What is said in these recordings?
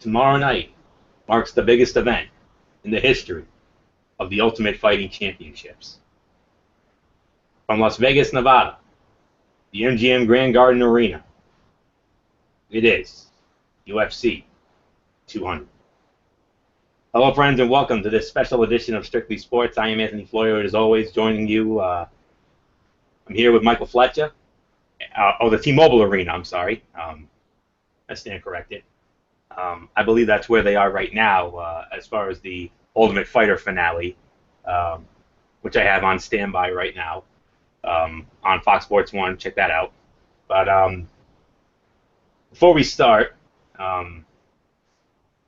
Tomorrow night marks the biggest event in the history of the Ultimate Fighting Championships. From Las Vegas, Nevada, the MGM Grand Garden Arena, it is UFC 200. Hello, friends, and welcome to this special edition of Strictly Sports. I am Anthony Florio, as always, joining you. I'm here with Michael Fletcher. The T-Mobile Arena, I'm sorry. I stand corrected. I believe that's where they are right now as far as the Ultimate Fighter finale, which I have on standby right now on Fox Sports 1. Check that out. But before we start, a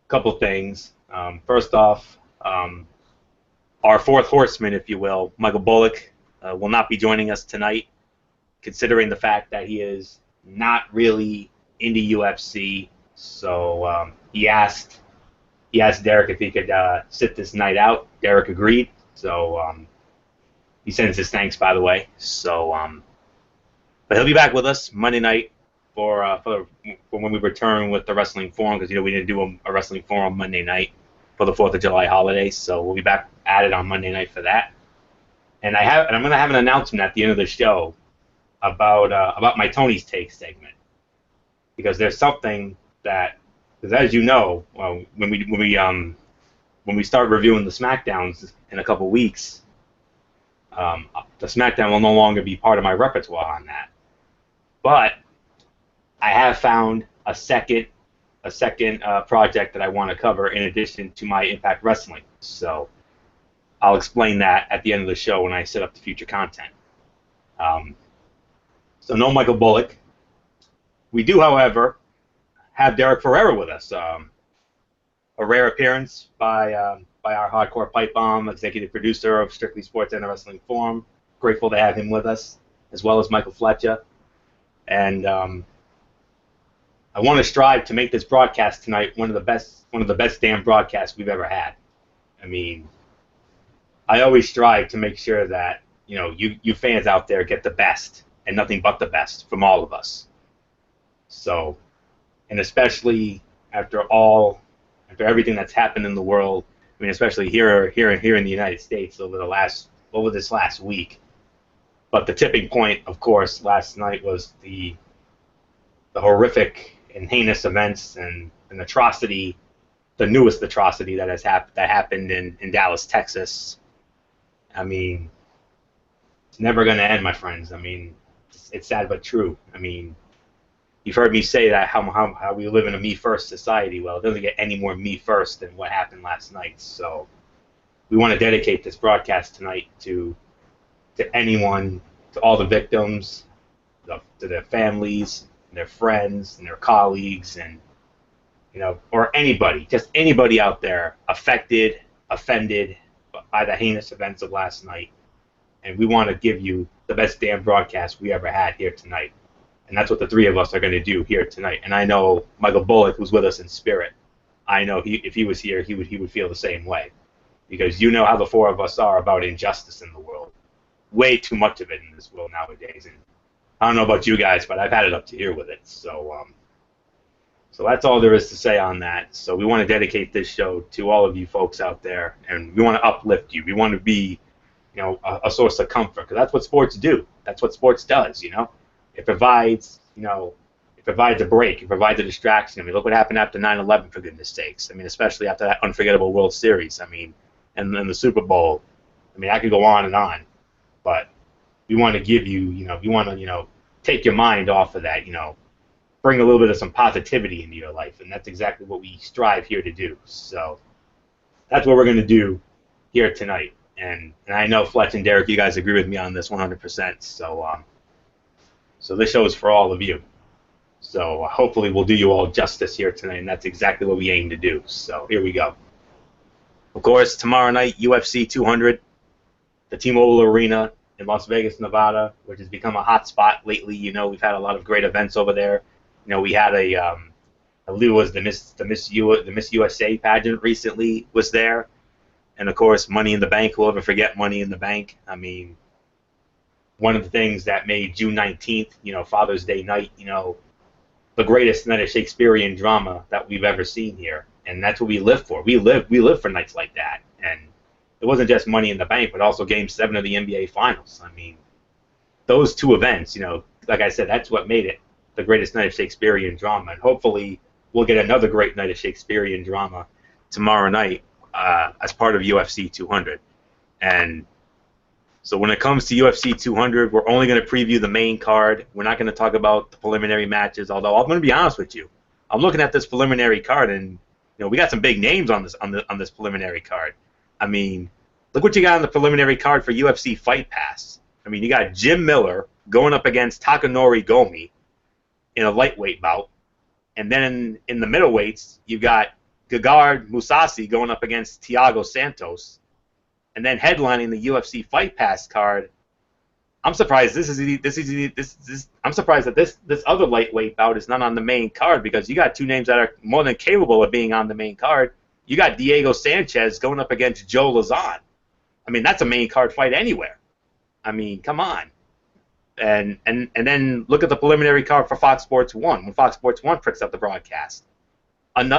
couple things. First off, our fourth horseman, if you will, Michael Bullock, will not be joining us tonight, considering the fact that he is not really into UFC. So he asked Derek if he could sit this night out. Derek agreed. So he sends his thanks, by the way. So, but he'll be back with us Monday night for when we return with the Wrestling Forum, because we didn't do a Wrestling Forum Monday night for the 4th of July holiday. So we'll be back at it on Monday night for that. And I'm going to have an announcement at the end of the show about my Tony's Take segment, because there's something that, because as you know, when we start reviewing the SmackDowns in a couple weeks, the SmackDown will no longer be part of my repertoire on that. But I have found a second project that I want to cover in addition to my Impact Wrestling. So I'll explain that at the end of the show when I set up the future content. So no Michael Bullock. We do, however, have Derek Ferreira with us. A rare appearance by our hardcore pipe bomb, executive producer of Strictly Sports and the Wrestling Forum. Grateful to have him with us, as well as Michael Fletcher. And I want to strive to make this broadcast tonight one of the best damn broadcasts we've ever had. I mean, I always strive to make sure that you fans out there get the best and nothing but the best from all of us. So, and especially after everything that's happened in the world, I mean, especially here in the United States over this last week. But the tipping point, of course, last night was the horrific and heinous events and an atrocity, the newest atrocity that happened in Dallas, Texas. I mean, it's never going to end, my friends. I mean, it's sad but true. I mean, you've heard me say that how we live in a me-first society. Well, it doesn't get any more me-first than what happened last night. So we want to dedicate this broadcast tonight to anyone, to all the victims, to their families, and their friends, and their colleagues, and or anybody, just anybody out there affected, offended by the heinous events of last night. And we want to give you the best damn broadcast we ever had here tonight. And that's what the three of us are going to do here tonight. And I know Michael Bullock, who's with us in spirit, I know if he was here, he would feel the same way. Because you know how the four of us are about injustice in the world. Way too much of it in this world nowadays. And I don't know about you guys, but I've had it up to here with it. So that's all there is to say on that. So we want to dedicate this show to all of you folks out there. And we want to uplift you. We want to be a source of comfort, because that's what sports do. That's what sports does. It provides a break. It provides a distraction. I mean, look what happened after 9/11, for goodness sakes. I mean, especially after that unforgettable World Series. I mean, and then the Super Bowl. I mean, I could go on and on, but we want to give you, we want to, take your mind off of that, bring a little bit of some positivity into your life, and that's exactly what we strive here to do. So that's what we're going to do here tonight. And I know Fletch and Derek, you guys agree with me on this 100%. So this show is for all of you. So hopefully we'll do you all justice here tonight, and that's exactly what we aim to do. So here we go. Of course, tomorrow night, UFC 200, the T-Mobile Arena in Las Vegas, Nevada, which has become a hot spot lately. We've had a lot of great events over there. We had I believe it was the Miss USA pageant recently was there. And, of course, Money in the Bank. Who'll ever forget Money in the Bank? I mean, one of the things that made June 19th, Father's Day night, the greatest night of Shakespearean drama that we've ever seen here, and that's what we live for. We live for nights like that, and it wasn't just Money in the Bank, but also Game 7 of the NBA Finals. I mean, those two events, like I said, that's what made it the greatest night of Shakespearean drama, and hopefully we'll get another great night of Shakespearean drama tomorrow night as part of UFC 200. And so when it comes to UFC 200, we're only going to preview the main card. We're not going to talk about the preliminary matches. Although I'm going to be honest with you, I'm looking at this preliminary card, and we got some big names on this preliminary card. I mean, look what you got on the preliminary card for UFC Fight Pass. I mean, you got Jim Miller going up against Takanori Gomi in a lightweight bout, and then in the middleweights, you've got Gegard Mousasi going up against Thiago Santos. And then headlining the UFC Fight Pass card, I'm surprised I'm surprised that this other lightweight bout is not on the main card, because you got two names that are more than capable of being on the main card. You got Diego Sanchez going up against Joe Lazan. I mean, that's a main card fight anywhere. I mean, come on. And then look at the preliminary card for Fox Sports 1 when Fox Sports 1 picks up the broadcast.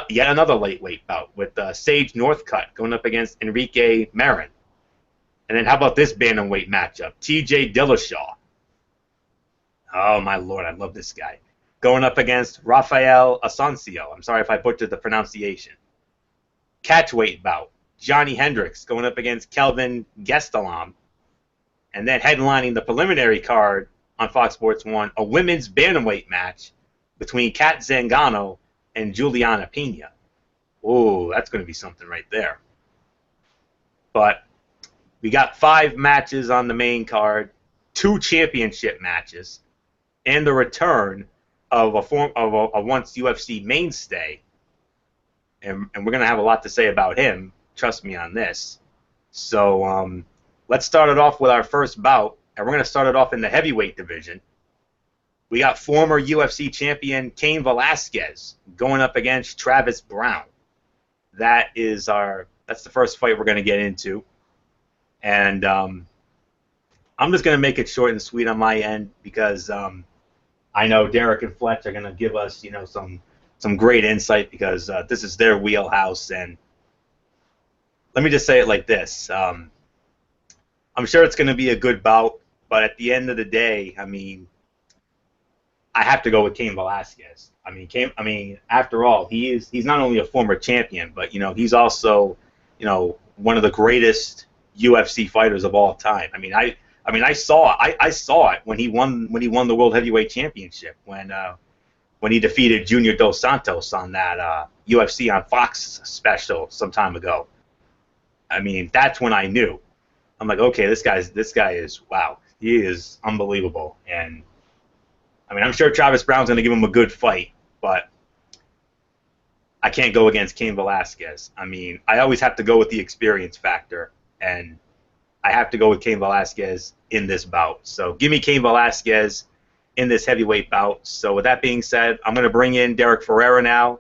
Yet another lightweight bout with Sage Northcutt going up against Enrique Marin. And then how about this bantamweight matchup? T.J. Dillashaw. Oh, my Lord, I love this guy. Going up against Rafael Asensio. I'm sorry if I butchered the pronunciation. Catchweight bout. Johnny Hendricks going up against Kelvin Gastelum. And then headlining the preliminary card on Fox Sports 1, a women's bantamweight match between Kat Zingano and Juliana Pena. Oh, that's going to be something right there. But we got 5 matches on the main card, 2 championship matches, and the return of a once UFC mainstay. And we're going to have a lot to say about him. Trust me on this. So let's start it off with our first bout, and we're going to start it off in the heavyweight division. We got former UFC champion Cain Velasquez going up against Travis Browne. That's the first fight we're going to get into. And I'm just going to make it short and sweet on my end, because I know Derek and Fletch are going to give us, some great insight, because this is their wheelhouse. And let me just say it like this. I'm sure it's going to be a good bout, but at the end of the day, I mean, I have to go with Cain Velasquez. I mean, after all, he's not only a former champion, but he's also, one of the greatest UFC fighters of all time. I saw it when he won the World Heavyweight Championship when he defeated Junior Dos Santos on that UFC on Fox special some time ago. I mean, that's when I knew. I'm like, okay, this guy is, wow, he is unbelievable. And I mean, I'm sure Travis Browne's going to give him a good fight, but I can't go against Cain Velasquez. I mean, I always have to go with the experience factor, and I have to go with Cain Velasquez in this bout. So give me Cain Velasquez in this heavyweight bout. So with that being said, I'm going to bring in Derek Ferreira now.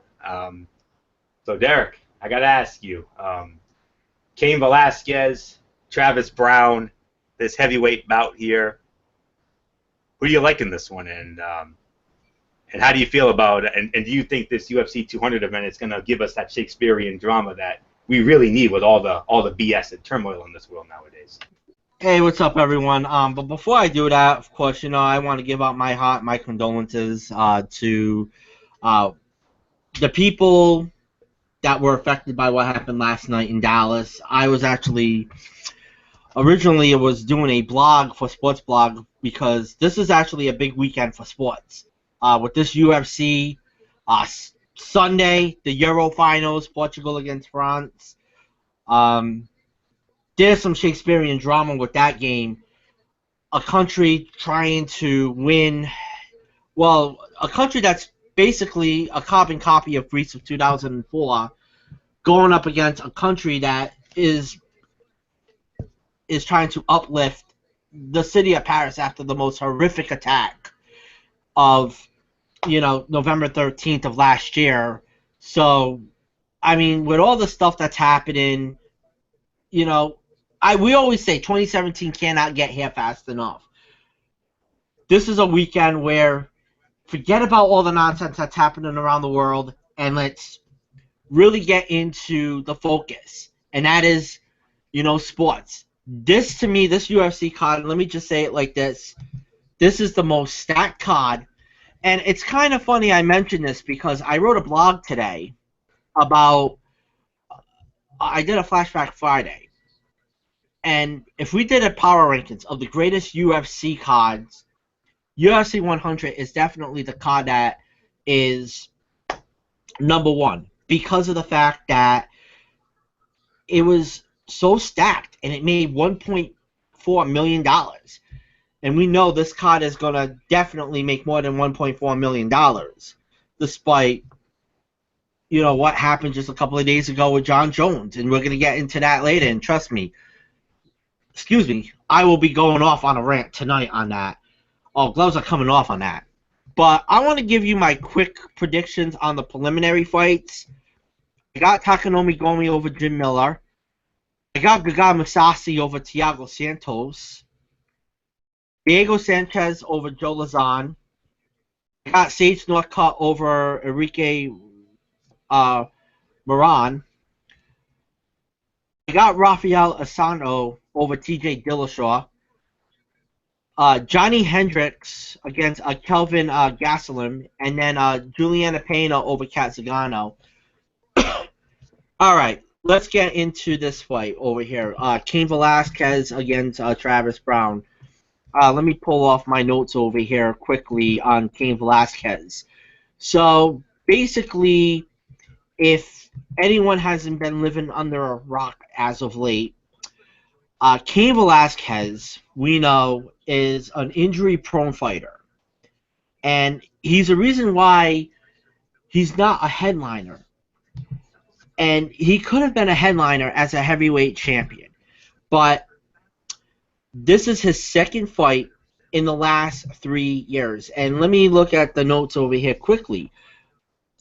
So Derek, I got to ask you, Cain Velasquez, Travis Browne, this heavyweight bout here, who do you like in this one? And how do you feel about it? And do you think this UFC 200 event is going to give us that Shakespearean drama that we really need with all the BS and turmoil in this world nowadays? Hey, what's up, everyone? But before I do that, of course, I want to give out my condolences to the people that were affected by what happened last night in Dallas. I was actually originally doing a blog for Sports Blog, because this is actually a big weekend for sports. With this UFC, Sunday, the Euro finals, Portugal against France. There's some Shakespearean drama with that game. A country trying to win, a country that's basically a carbon copy of Greece of 2004, going up against a country that is trying to uplift the city of Paris after the most horrific attack of, November 13th of last year. So, I mean, with all the stuff that's happening, we always say 2017 cannot get here fast enough. This is a weekend where forget about all the nonsense that's happening around the world, and let's really get into the focus, and that is, sports. This, to me, this UFC card, let me just say it like this is the most stacked card, and it's kind of funny I mentioned this because I wrote a blog today about, I did a Flashback Friday, and if we did a power rankings of the greatest UFC cards, UFC 100 is definitely the card that is number one because of the fact that it was so stacked and it made $1.4 million. And we know this card is going to definitely make more than $1.4 million, despite, what happened just a couple of days ago with John Jones. And we're going to get into that later. And trust me, I will be going off on a rant tonight on that. Oh, gloves are coming off on that. But I want to give you my quick predictions on the preliminary fights. I got Takanori Gomi over Jim Miller. I got Gaga Masasi over Thiago Santos. Diego Sanchez over Joe Lazan. I got Sage Northcutt over Enrique Moran. I got Rafael Asano over TJ Dillashaw. Johnny Hendricks against Kelvin Gastelum, and then Juliana Pena over Kat Zagano. All right, let's get into this fight over here. Cain Velasquez against Travis Brown. Let me pull off my notes over here quickly on Cain Velasquez. So basically, if anyone hasn't been living under a rock as of late, Cain Velasquez, we know, is an injury-prone fighter. And he's a reason why he's not a headliner. And he could have been a headliner as a heavyweight champion. But this is his second fight in the last 3 years. And let me look at the notes over here quickly.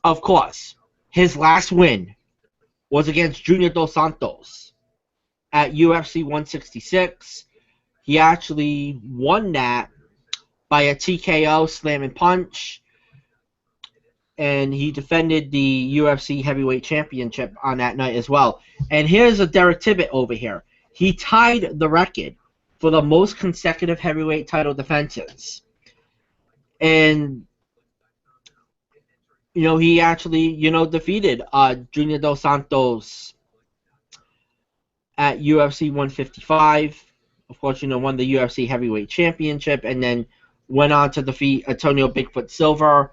Of course, his last win was against Junior Dos Santos at UFC 166. He actually won that by a TKO slam and punch, and he defended the UFC Heavyweight Championship on that night as well. And here's a Derek Tibbett over here. He tied the record for the most consecutive heavyweight title defenses. And, he actually, defeated Junior Dos Santos at UFC 155. Of course, won the UFC Heavyweight Championship, and then went on to defeat Antonio Bigfoot Silva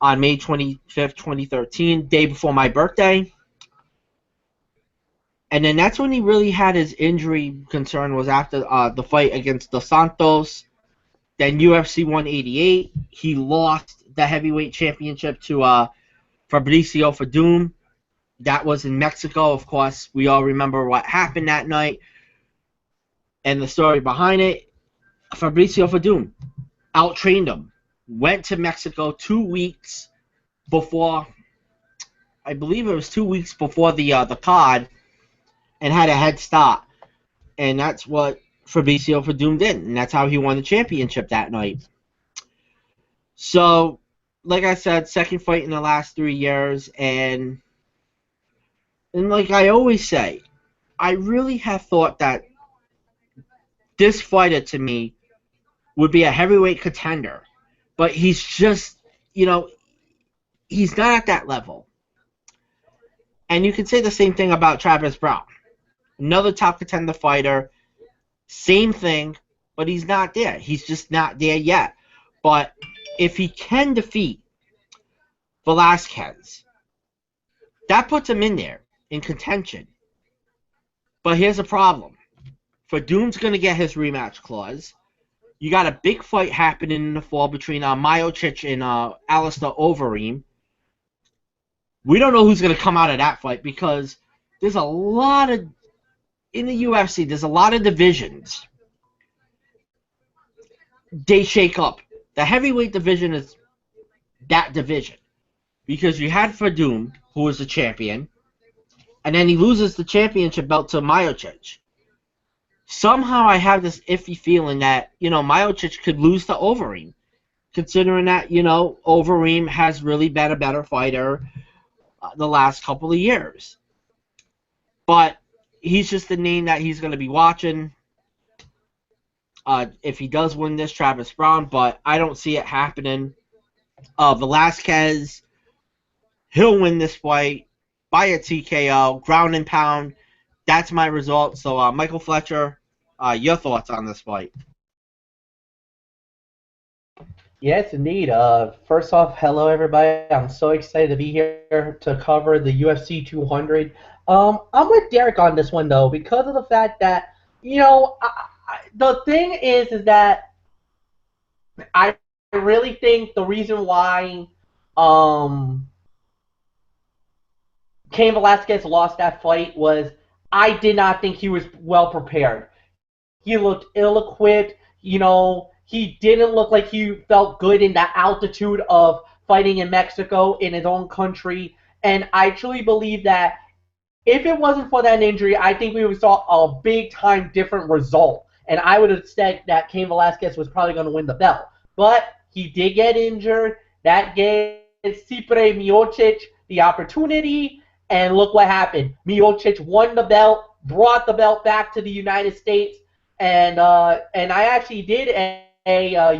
on May 25th, 2013, day before my birthday. And then that's when he really had his injury concern, was after the fight against Dos Santos. Then UFC 188, he lost the Heavyweight Championship to Fabricio Verdum. That was in Mexico. Of course, we all remember what happened that night and the story behind it. Fabricio Verdum out-trained him. Went to Mexico 2 weeks before, I believe it was 2 weeks before the card, and had a head start. And that's what Fabricio Verdum did, and that's how he won the championship that night. So, like I said, second fight in the last 3 years, and like I always say, I really have thought that this fighter, to me, would be a heavyweight contender. But he's just, he's not at that level. And you can say the same thing about Travis Brown. Another top contender fighter, same thing, but he's not there. He's just not there yet. But if he can defeat Velasquez, that puts him in there, in contention. But here's a problem. Verdum's going to get his rematch clause. You got a big fight happening in the fall between Miocic and Alistair Overeem. We don't know who's going to come out of that fight because there's a lot of, in the UFC, there's a lot of divisions. They shake up. The heavyweight division is that division. Because you had Verdum, who was the champion, and then he loses the championship belt to Miocic. Somehow I have this iffy feeling that, Miocic could lose to Overeem. considering that, Overeem has really been a better fighter the last couple of years. But he's just the name that he's going to be watching if he does win this, Travis Brown, but I don't see it happening. Velasquez, he'll win this fight by a TKO, ground and pound. That's my result. So, Michael Fletcher, your thoughts on this fight? Yes, indeed. First off, hello everybody. I'm so excited to be here to cover the UFC 200. I'm with Derek on this one though, because of the fact that the thing is that I really think the reason why Cain Velasquez lost that fight was I did not think he was well prepared. He looked ill-equipped. He didn't look like he felt good in that altitude of fighting in Mexico, in his own country. And I truly believe that if it wasn't for that injury, I think we would saw a big-time different result. And I would have said that Cain Velasquez was probably going to win the belt. But he did get injured. That gave Stipe Miocic the opportunity. And look what happened. Miocic won the belt, brought the belt back to the United States. And I actually did a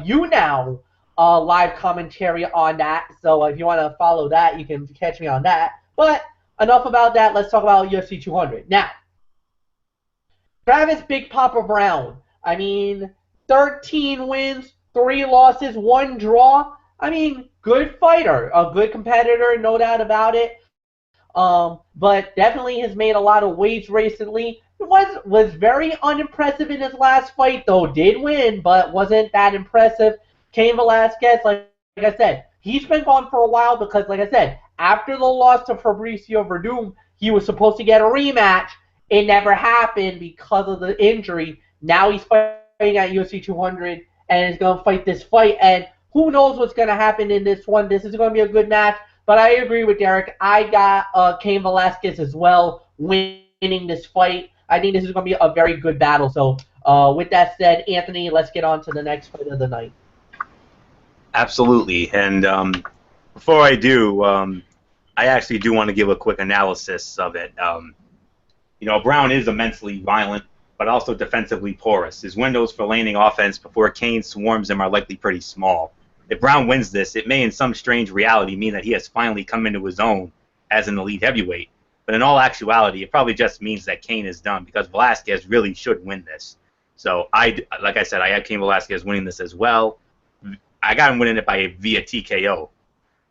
YouNow live commentary on that. So if you want to follow that, you can catch me on that. But enough about that. Let's talk about UFC 200. Now, Travis Big Papa Brown. 13 wins, 3 losses, 1 draw. Good fighter, a good competitor, no doubt about it. But definitely has made a lot of waves recently. Was very unimpressive in his last fight, though. Did win, but wasn't that impressive. Cain Velasquez, like I said, he's been gone for a while because, like I said, after the loss to Fabricio Verdum, he was supposed to get a rematch. It never happened because of the injury. Now he's fighting at UFC 200 and is going to fight this fight. And who knows what's going to happen in this one. This is going to be a good match. But I agree with Derek. I got Cain Velasquez as well winning this fight. I think this is going to be a very good battle. So with that said, Anthony, let's get on to the next fight of the night. Absolutely. And before I do, I actually do want to give a quick analysis of it. Brown is immensely violent, but also defensively porous. His windows for landing offense before Cain swarms him are likely pretty small. If Brown wins this, it may in some strange reality mean that he has finally come into his own as an elite heavyweight. But in all actuality, it probably just means that Cain is done because Velasquez really should win this. So, like I said, I had Cain Velasquez winning this as well. I got him winning it via TKO.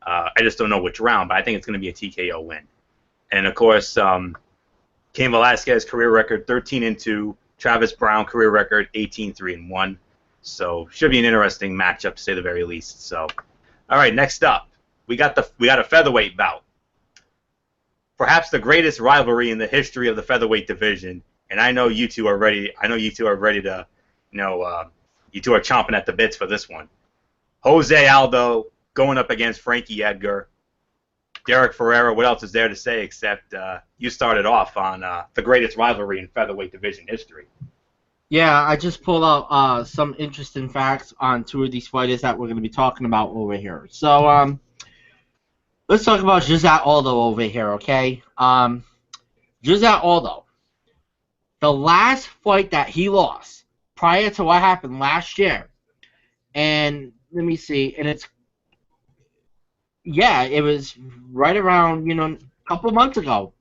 I just don't know which round, but I think it's going to be a TKO win. And, of course, Cain Velasquez career record 13-2. Travis Brown career record 18-3-1. So should be an interesting matchup to say the very least. So, all right, next up, we got a featherweight bout. Perhaps the greatest rivalry in the history of the featherweight division, and I know you two are ready. I know you two are ready to, you two are chomping at the bits for this one. Jose Aldo going up against Frankie Edgar. Derek Ferreira, what else is there to say except you started off on the greatest rivalry in featherweight division history? Yeah, I just pulled out some interesting facts on 2 of these fighters that we're going to be talking about over here. So, let's talk about Jose Aldo over here, okay? Jose Aldo, the last fight that he lost prior to what happened last year, and let me see, and it was right around, a couple of months ago.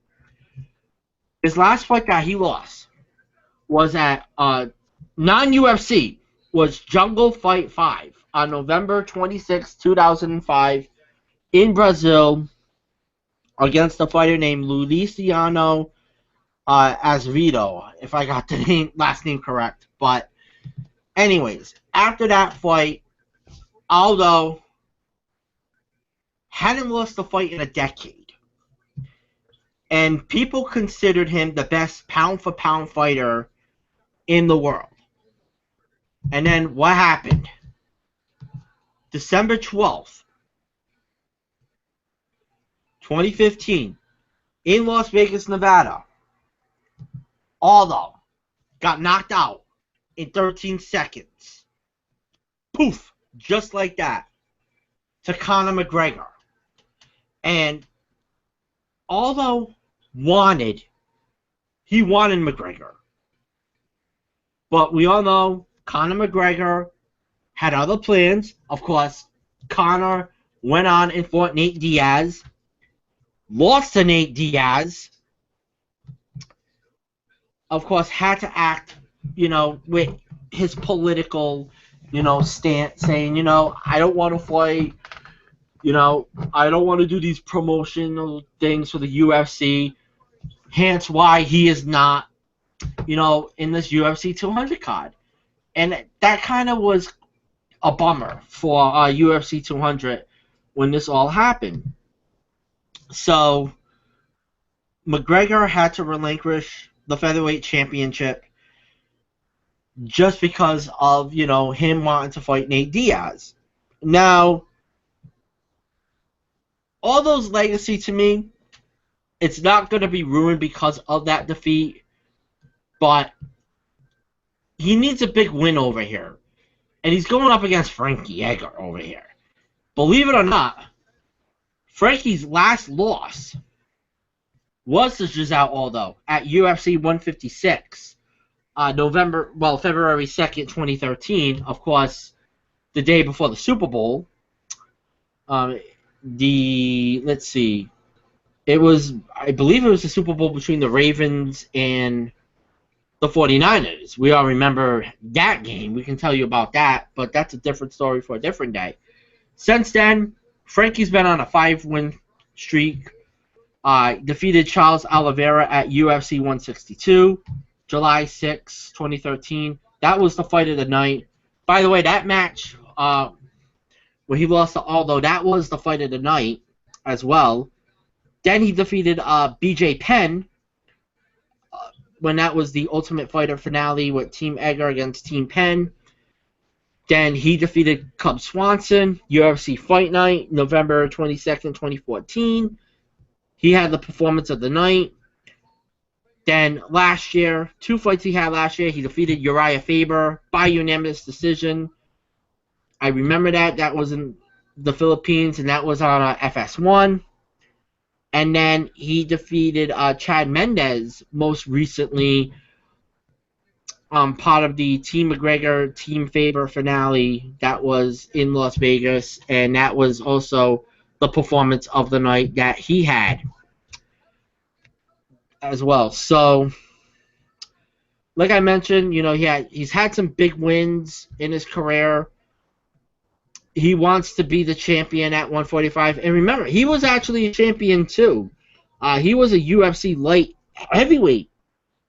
His last fight that he lost was at non-UFC, was Jungle Fight 5 on November 26, 2005 in Brazil against a fighter named Luciano Azevedo, if I got the last name correct. But anyways, after that fight, Aldo hadn't lost a fight in a decade. And people considered him the best pound-for-pound fighter in the world. And then what happened? December 12th, 2015, in Las Vegas, Nevada, Aldo got knocked out in 13 seconds. Poof! Just like that. to Conor McGregor. And although he wanted McGregor. But we all know Conor McGregor had other plans. Of course, Conor went on and fought Nate Diaz, lost to Nate Diaz. Of course, had to act, with his political, stance, saying, I don't want to fight, I don't want to do these promotional things for the UFC. Hence why he is not, in this UFC 200 card. And that kind of was a bummer for UFC 200 when this all happened. So McGregor had to relinquish the featherweight championship just because of, him wanting to fight Nate Diaz. Now, all those legacy to me, it's not going to be ruined because of that defeat, but he needs a big win over here. And he's going up against Frankie Edgar over here. Believe it or not, Frankie's last loss was to Giselle Aldo at UFC 156, February 2nd, 2013. Of course, the day before the Super Bowl. Let's see. I believe it was the Super Bowl between the Ravens and the 49ers. We all remember that game. We can tell you about that, but that's a different story for a different day. Since then, Frankie's been on a 5-win streak. Defeated Charles Oliveira at UFC 162, July 6, 2013. That was the fight of the night. By the way, that match where he lost to Aldo, that was the fight of the night as well. Then he defeated BJ Penn when that was the Ultimate Fighter finale with Team Edgar against Team Penn. Then he defeated Cub Swanson, UFC Fight Night, November 22nd, 2014. He had the performance of the night. Then last year, 2 fights he had last year, he defeated Uriah Faber by unanimous decision. I remember that. That was in the Philippines, and that was on FS1. And then he defeated Chad Mendez most recently, part of the Team McGregor, Team Faber finale that was in Las Vegas, and that was also the performance of the night that he had as well. So, like I mentioned, he's had some big wins in his career. He wants to be the champion at 145. And remember, he was actually a champion too. He was a UFC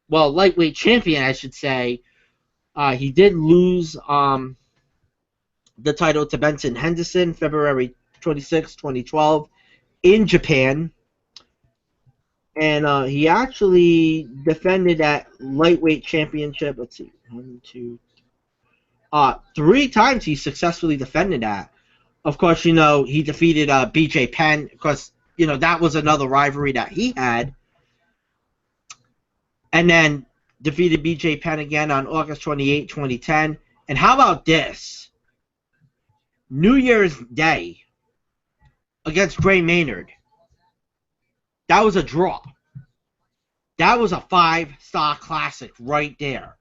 lightweight champion, I should say. He did lose the title to Benson Henderson, February 26, 2012, in Japan. And he actually defended that lightweight championship. Let's see, 3 times he successfully defended that. Of course, he defeated BJ Penn. Of course, that was another rivalry that he had. And then defeated BJ Penn again on August 28, 2010. And how about this? New Year's Day against Gray Maynard. That was a draw. That was a 5-star classic right there.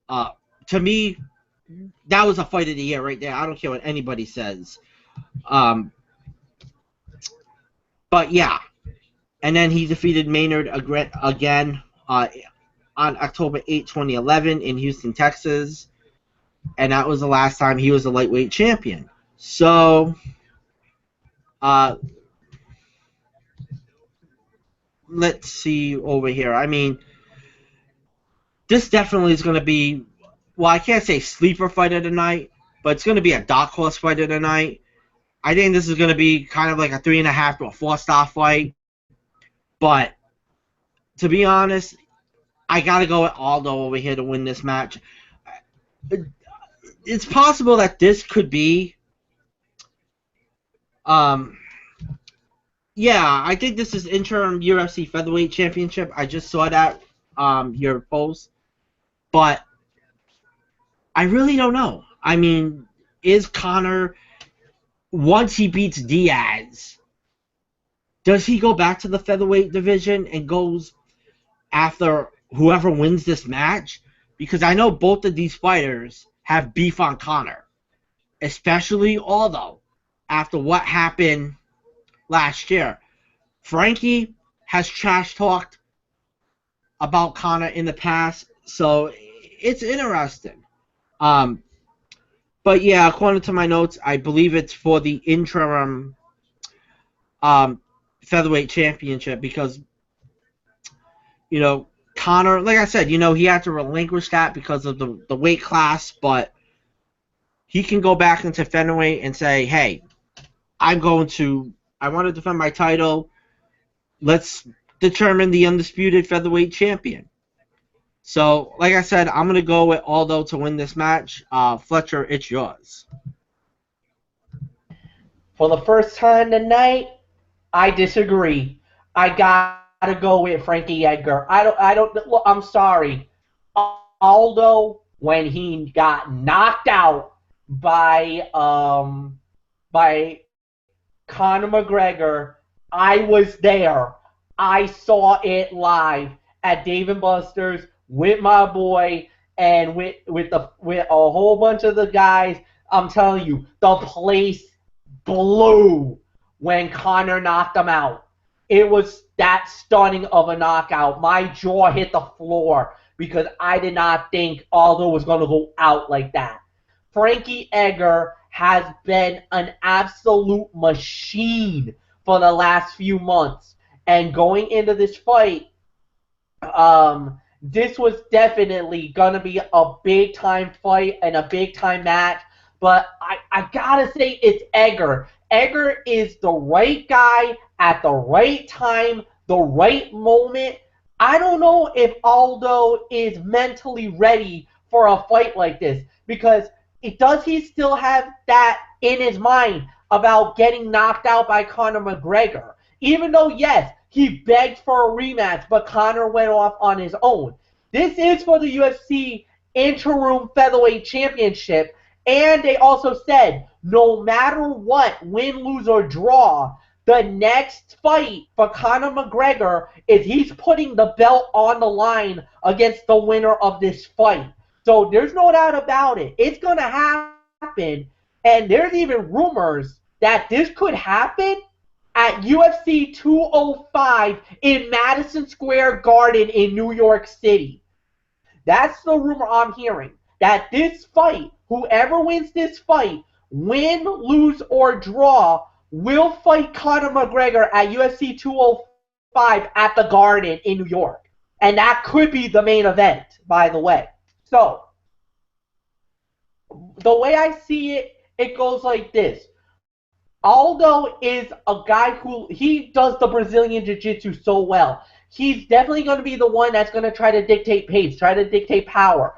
To me, that was a fight of the year right there. I don't care what anybody says. But yeah. And then he defeated Maynard again on October 8, 2011 in Houston, Texas. And that was the last time he was a lightweight champion. So, let's see over here. I mean, this definitely is going to be, well, I can't say sleeper fight of the night, but it's going to be a dark horse fight of the night. I think this is going to be kind of like a 3.5 to a 4-star fight. But to be honest, I got to go with Aldo over here to win this match. It's possible that this could be, yeah, I think this is interim UFC featherweight championship. I just saw that, your post. But I really don't know. I mean, is Conor once he beats Diaz, does he go back to the featherweight division and goes after whoever wins this match? Because I know both of these fighters have beef on Conor, especially Aldo, after what happened last year. Frankie has trash talked about Conor in the past, so it's interesting. But yeah, according to my notes, I believe it's for the interim featherweight championship because, you know, Conor, like I said, you know, he had to relinquish that because of the weight class, but he can go back into featherweight and say, hey, I want to defend my title. Let's determine the undisputed featherweight champion. So, like I said, I'm going to go with Aldo to win this match. Fletcher, it's yours. For the first time tonight, I disagree. I gotta go with Frankie Edgar. I'm sorry. Aldo, when he got knocked out by Conor McGregor, I was there. I saw it live at Dave and Buster's with my boy and with a whole bunch of the guys. I'm telling you, the place blew when Conor knocked him out. It was that stunning of a knockout. My jaw hit the floor because I did not think Aldo was going to go out like that. Frankie Edgar has been an absolute machine for the last few months. And going into this fight, this was definitely going to be a big-time fight and a big-time match. But I got to say it's Edgar. Edgar is the right guy at the right time, the right moment. I don't know if Aldo is mentally ready for a fight like this because does he still have that in his mind about getting knocked out by Conor McGregor? Even though, yes, he begged for a rematch, but Conor went off on his own. This is for the UFC Interim Featherweight Championship, and they also said, no matter what, win, lose, or draw, the next fight for Conor McGregor is he's putting the belt on the line against the winner of this fight. So there's no doubt about it. It's going to happen, and there's even rumors that this could happen at UFC 205 in Madison Square Garden in New York City. That's the rumor I'm hearing. That this fight, whoever wins this fight, win, lose, or draw, will fight Conor McGregor at UFC 205 at the Garden in New York. And that could be the main event, by the way. So, the way I see it, it goes like this. Aldo is a guy who, he does the Brazilian Jiu-Jitsu so well. He's definitely going to be the one that's going to try to dictate pace, try to dictate power.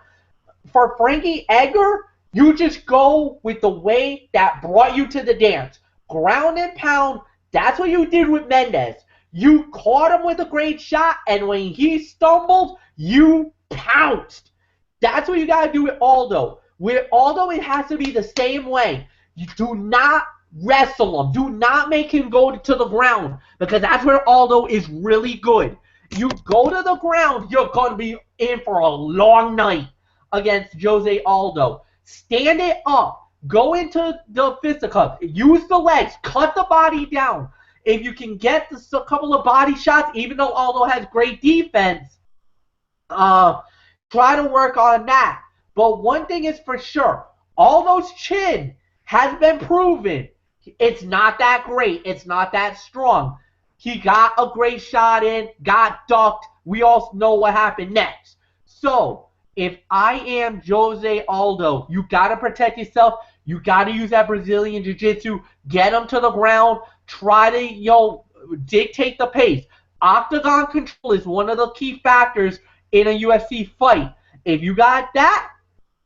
For Frankie Edgar, you just go with the way that brought you to the dance. Ground and pound, that's what you did with Mendes. You caught him with a great shot, and when he stumbled, you pounced. That's what you got to do with Aldo. With Aldo, it has to be the same way. You do not wrestle him. Do not make him go to the ground, because that's where Aldo is really good. You go to the ground, you're going to be in for a long night against Jose Aldo. Stand it up. Go into the fisticuffs. Use the legs. Cut the body down. If you can get a couple of body shots, even though Aldo has great defense, try to work on that. But one thing is for sure, Aldo's chin has been proven. It's not that great. It's not that strong. He got a great shot in, got ducked. We all know what happened next. So, if I am Jose Aldo, you got to protect yourself. You got to use that Brazilian Jiu-Jitsu. Get him to the ground. Try to, dictate the pace. Octagon control is one of the key factors in a UFC fight. If you got that,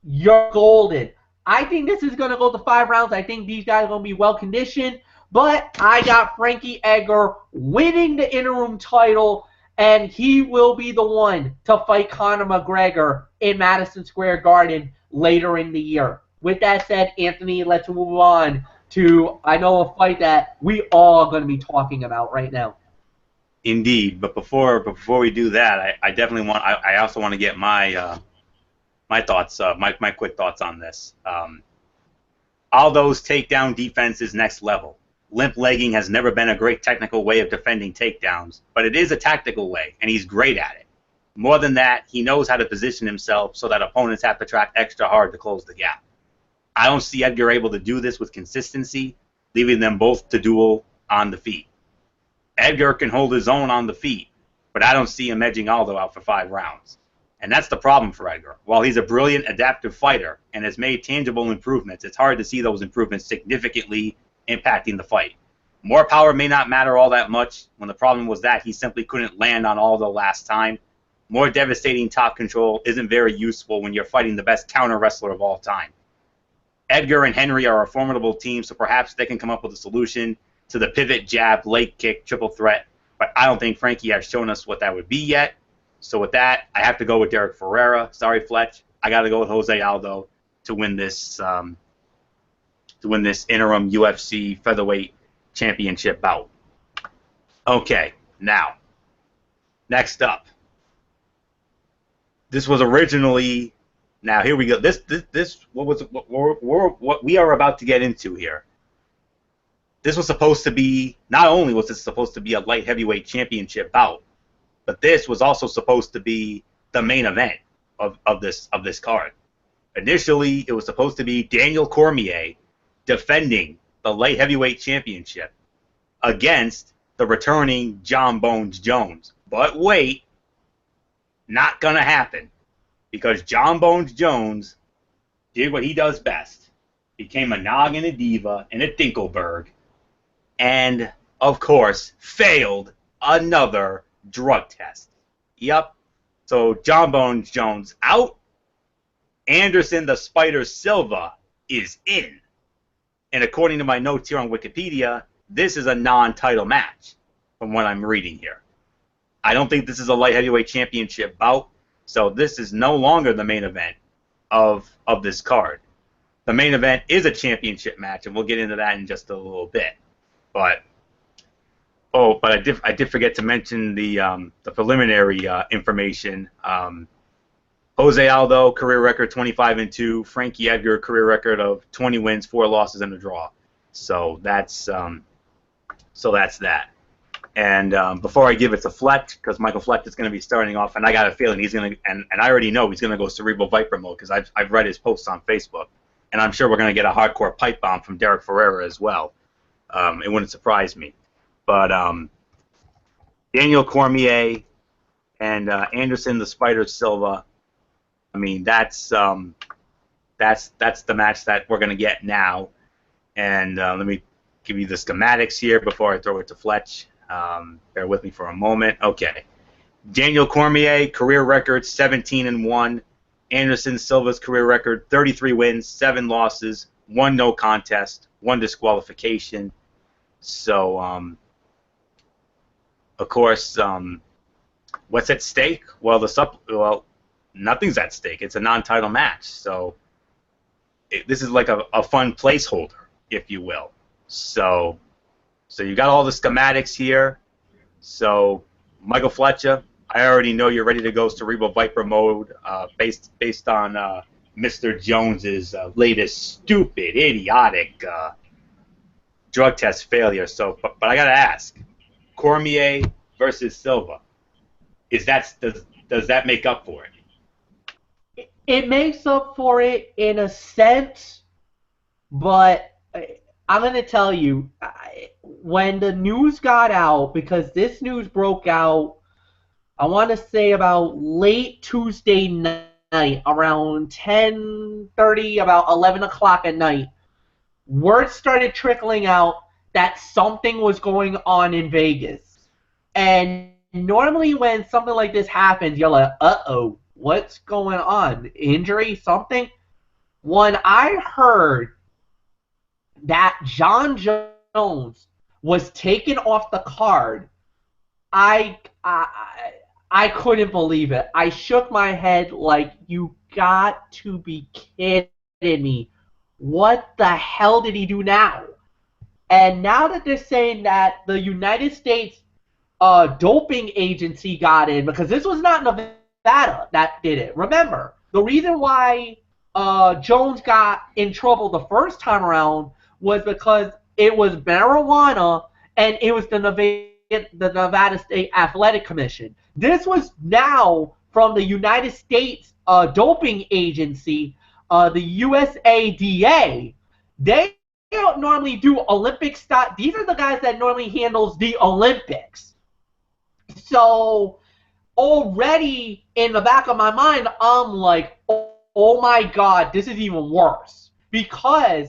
you're golden. I think this is going to go to 5 rounds. I think these guys are going to be well-conditioned. But I got Frankie Edgar winning the interim title, and he will be the one to fight Conor McGregor in Madison Square Garden later in the year. With that said, Anthony, let's move on to, I know, a fight that we all are going to be talking about right now. Indeed, but before we do that, I definitely want. I also want to get my my thoughts, my quick thoughts on this. Aldo's takedown defense is next level. Limp legging has never been a great technical way of defending takedowns, but it is a tactical way, and he's great at it. More than that, he knows how to position himself so that opponents have to track extra hard to close the gap. I don't see Edgar able to do this with consistency, leaving them both to duel on the feet. Edgar can hold his own on the feet, but I don't see him edging Aldo out for 5 rounds. And that's the problem for Edgar. While he's a brilliant, adaptive fighter and has made tangible improvements, it's hard to see those improvements significantly impacting the fight. More power may not matter all that much when the problem was that he simply couldn't land on Aldo last time. More devastating top control isn't very useful when you're fighting the best counter wrestler of all time. Edgar and Henry are a formidable team, so perhaps they can come up with a solution to the pivot, jab, leg kick, triple threat, but I don't think Frankie has shown us what that would be yet. So with that, I have to go with Derek Ferreira. Sorry, Fletch. I got to go with Jose Aldo to win this interim UFC featherweight championship bout. Okay, now, next up. This was originally. Now here we go. This what we are about to get into here. This was supposed to be, not only was this supposed to be a light heavyweight championship bout, but this was also supposed to be the main event of this card. Initially, it was supposed to be Daniel Cormier defending the light heavyweight championship against the returning John Bones Jones. But wait, not gonna happen, because John Bones Jones did what he does best. Became a Nog and a Diva and a Dinkelberg, and, of course, failed another drug test. Yep. So John Bones Jones out. Anderson the Spider Silva is in. And according to my notes here on Wikipedia, this is a non-title match from what I'm reading here. I don't think this is a light heavyweight championship bout, so this is no longer the main event of this card. The main event is a championship match, and we'll get into that in just a little bit. But I did forget to mention the preliminary information. Jose Aldo, career record 25-2. Frankie Edgar, career record of 20 wins, 4 losses, and a draw. So that's that. And before I give it to Fletch, because Michael Fletch is going to be starting off, and I got a feeling he's going to, and I already know he's going to go Cerebral Viper mode, because I've read his posts on Facebook, and I'm sure we're going to get a hardcore pipe bomb from Derek Ferreira as well. It wouldn't surprise me. But Daniel Cormier and Anderson the Spider Silva, I mean, that's the match that we're going to get now. And let me give you the schematics here before I throw it to Fletch. Bear with me for a moment. Okay. Daniel Cormier, career record 17-1. Anderson Silva's career record 33 wins, 7 losses, 1 no contest, 1 disqualification. So, of course, what's at stake? Well, nothing's at stake. It's a non-title match. So this is like a fun placeholder, if you will. So you got all the schematics here. So, Michael Fletcher, I already know you're ready to go Cerebral Viper mode based on Mr. Jones's latest stupid, idiotic drug test failure. So, but I gotta ask, Cormier versus Silva, does that make up for it? It makes up for it in a sense, but I'm going to tell you, when the news got out, because this news broke out, I want to say about late Tuesday night, around 10:30, about 11 o'clock at night, word started trickling out that something was going on in Vegas. And normally when something like this happens, you're like, uh-oh, what's going on? Injury? Something? When I heard that John Jones was taken off the card, I couldn't believe it. I shook my head like, you got to be kidding me. What the hell did he do now? And now that they're saying that the United States doping agency got in, because this was not Nevada that did it. Remember, the reason why Jones got in trouble the first time around was because it was marijuana and it was the Nevada State Athletic Commission. This was now from the United States doping agency, the USADA. They don't normally do Olympic stuff. These are the guys that normally handles the Olympics. So already in the back of my mind, I'm like, oh my God, this is even worse. Because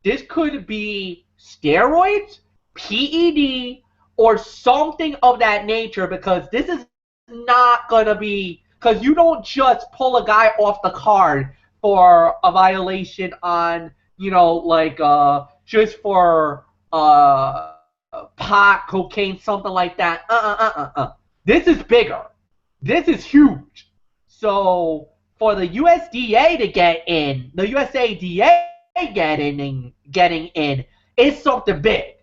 this could be steroids, PED, or something of that nature, because this is not going to be, because you don't just pull a guy off the card for a violation on, like just for pot, cocaine, something like that. This is bigger. This is huge. So for the USDA to get in, the USADA getting in is something big.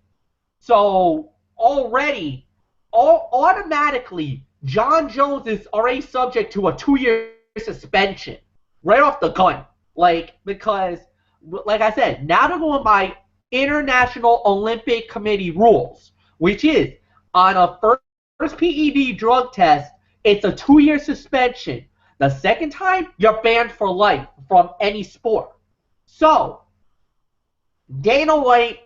So already, automatically, John Jones is already subject to a 2-year suspension right off the gun. Because, like I said, now they're going by International Olympic Committee rules, which is on a first PED drug test, it's a 2-year suspension. The second time, you're banned for life from any sport. So, Dana White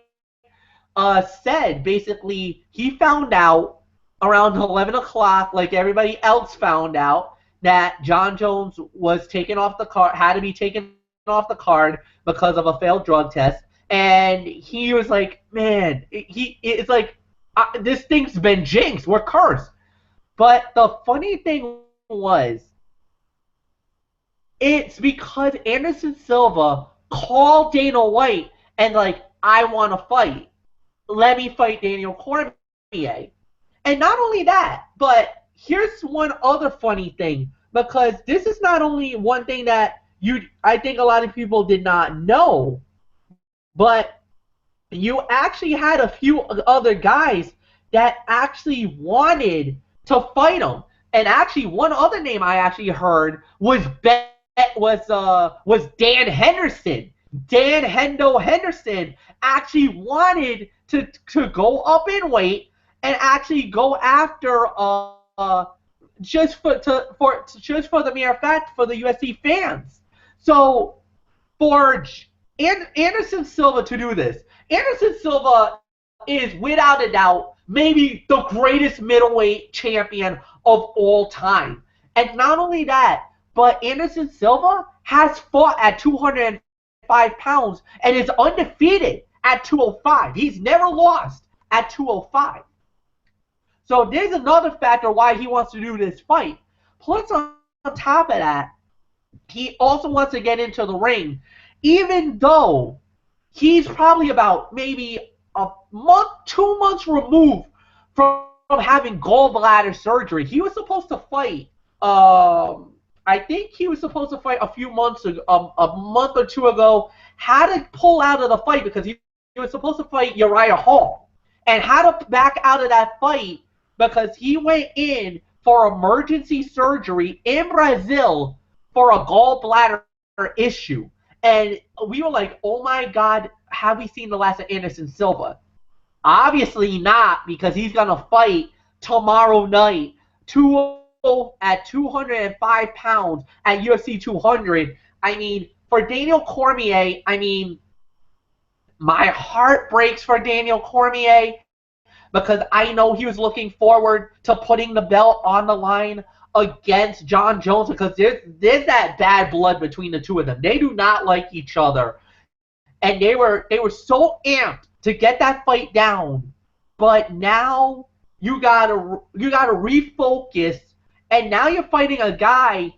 said basically he found out around 11 o'clock, like everybody else found out, that John Jones was taken off the card, had to be taken off the card because of a failed drug test. And he was like, man, it's like, this thing's been jinxed. We're cursed. But the funny thing was, it's because Anderson Silva called Dana White and like, I want to fight. Let me fight Daniel Cormier. And not only that, but here's one other funny thing, because this is not only one thing that I think a lot of people did not know, but you actually had a few other guys that actually wanted to fight him. And actually, one other name I actually heard was Dan Henderson. Dan Hendo Henderson actually wanted to go up in weight and actually go after just for the mere fact for the UFC fans. So for Anderson Silva to do this, Anderson Silva is without a doubt maybe the greatest middleweight champion of all time. And not only that, but Anderson Silva has fought at 205 pounds and is undefeated at 205. He's never lost at 205. So there's another factor why he wants to do this fight. Plus, on top of that, he also wants to get into the ring, even though he's probably about maybe a month, 2 months removed from having gallbladder surgery. He was supposed to fight. I think he was supposed to fight a few months ago, a month or two ago. Had to pull out of the fight because he was supposed to fight Uriah Hall, and had to back out of that fight because he went in for emergency surgery in Brazil for a gallbladder issue. And we were like, oh my God, have we seen the last of Anderson Silva? Obviously not, because he's going to fight tomorrow night at 205 pounds at UFC 200. I mean, for Daniel Cormier, I mean, my heart breaks for Daniel Cormier because I know he was looking forward to putting the belt on the line against John Jones, because there's that bad blood between the two of them. They do not like each other, and they were so amped to get that fight down. But now you gotta refocus, and now you're fighting a guy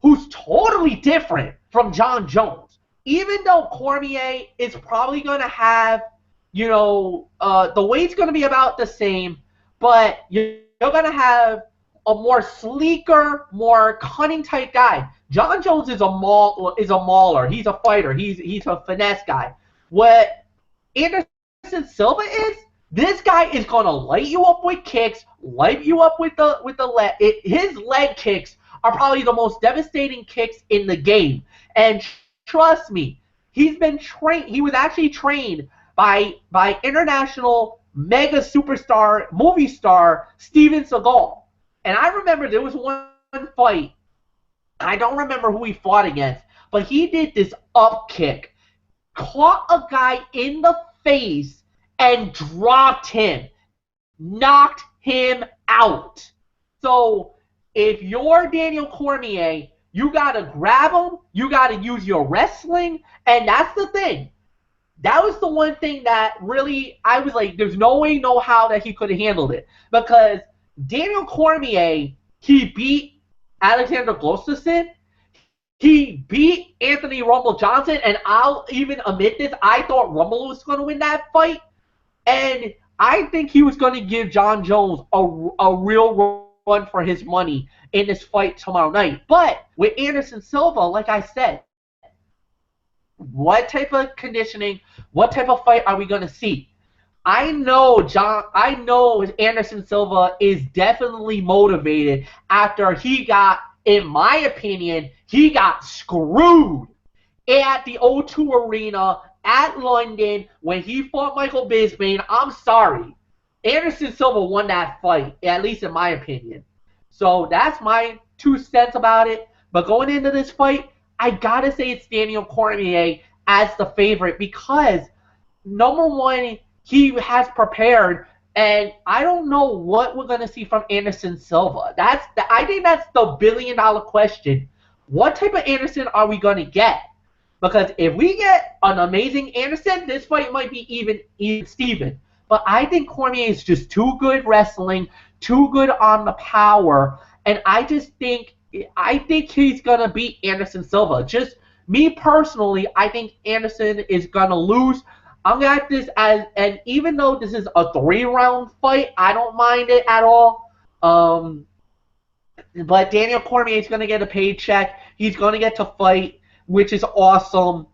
who's totally different from John Jones. Even though Cormier is probably gonna have, the weight's gonna be about the same, but you're gonna have a more sleeker, more cunning type guy. John Jones is a mauler. He's a fighter. He's a finesse guy. What Anderson Silva is, this guy is gonna light you up with kicks, light you up with the leg. His leg kicks are probably the most devastating kicks in the game. And trust me, he's been trained. He was actually trained by international mega superstar movie star Steven Seagal. And I remember there was one fight. I don't remember who he fought against, but he did this up kick, caught a guy in the face, and dropped him, knocked him out. So if you're Daniel Cormier, you got to grab him, you got to use your wrestling, and that's the thing. That was the one thing that really, I was like, there's no way, no how that he could have handled it. Because Daniel Cormier, he beat Alexander Gustafsson, he beat Anthony Rumble Johnson, and I'll even admit this, I thought Rumble was going to win that fight. And I think he was going to give John Jones a real run for his money in this fight tomorrow night. But with Anderson Silva, like I said, what type of conditioning, what type of fight are we going to see? I know Anderson Silva is definitely motivated after he got, in my opinion, he got screwed at the O2 Arena at London when he fought Michael Bisping. I'm sorry. Anderson Silva won that fight, at least in my opinion. So that's my 2 cents about it. But going into this fight, I gotta say it's Daniel Cormier as the favorite because, number one, he has prepared, and I don't know what we're gonna see from Anderson Silva. I think that's the billion-dollar question. What type of Anderson are we gonna get? Because if we get an amazing Anderson, this fight might be even Steven. But I think Cormier is just too good wrestling, too good on the power, and I think he's gonna beat Anderson Silva. Just me personally, I think Anderson is gonna lose. I'm at this and even though this is a 3-round fight, I don't mind it at all. But Daniel Cormier is gonna get a paycheck. He's gonna get to fight, which is awesome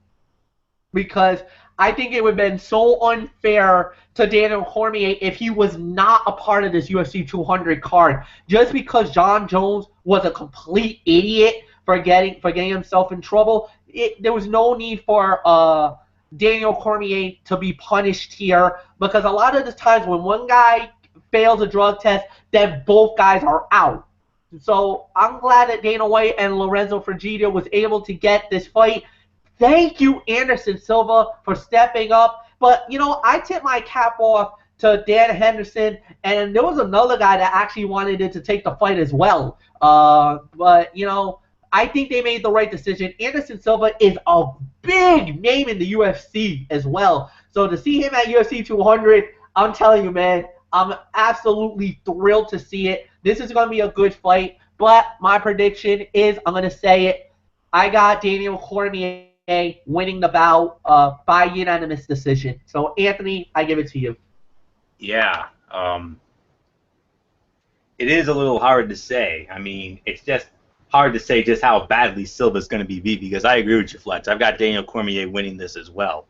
because I think it would have been so unfair to Daniel Cormier if he was not a part of this UFC 200 card. Just because John Jones was a complete idiot for getting himself in trouble, there was no need for Daniel Cormier to be punished here because a lot of the times when one guy fails a drug test, then both guys are out. So I'm glad that Dana White and Lorenzo Fertitta was able to get this fight. Thank you, Anderson Silva, for stepping up. But, I tip my cap off to Dan Henderson, and there was another guy that actually wanted it to take the fight as well. But, I think they made the right decision. Anderson Silva is a big name in the UFC as well. So to see him at UFC 200, I'm telling you, man, I'm absolutely thrilled to see it. This is going to be a good fight. But my prediction is, I'm going to say it, I got Daniel Cormier winning the bout by unanimous decision. So, Anthony, I give it to you. Yeah. It is a little hard to say. I mean, it's just hard to say just how badly Silva's going to be beat because I agree with you, Fletch. I've got Daniel Cormier winning this as well.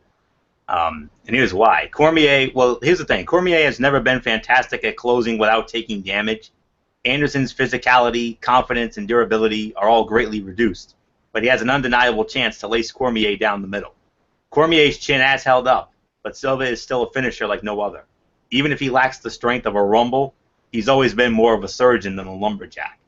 And here's why. Cormier, well, here's the thing. Cormier has never been fantastic at closing without taking damage. Anderson's physicality, confidence, and durability are all greatly reduced, but he has an undeniable chance to lace Cormier down the middle. Cormier's chin has held up, but Silva is still a finisher like no other. Even if he lacks the strength of a Rumble, he's always been more of a surgeon than a lumberjack.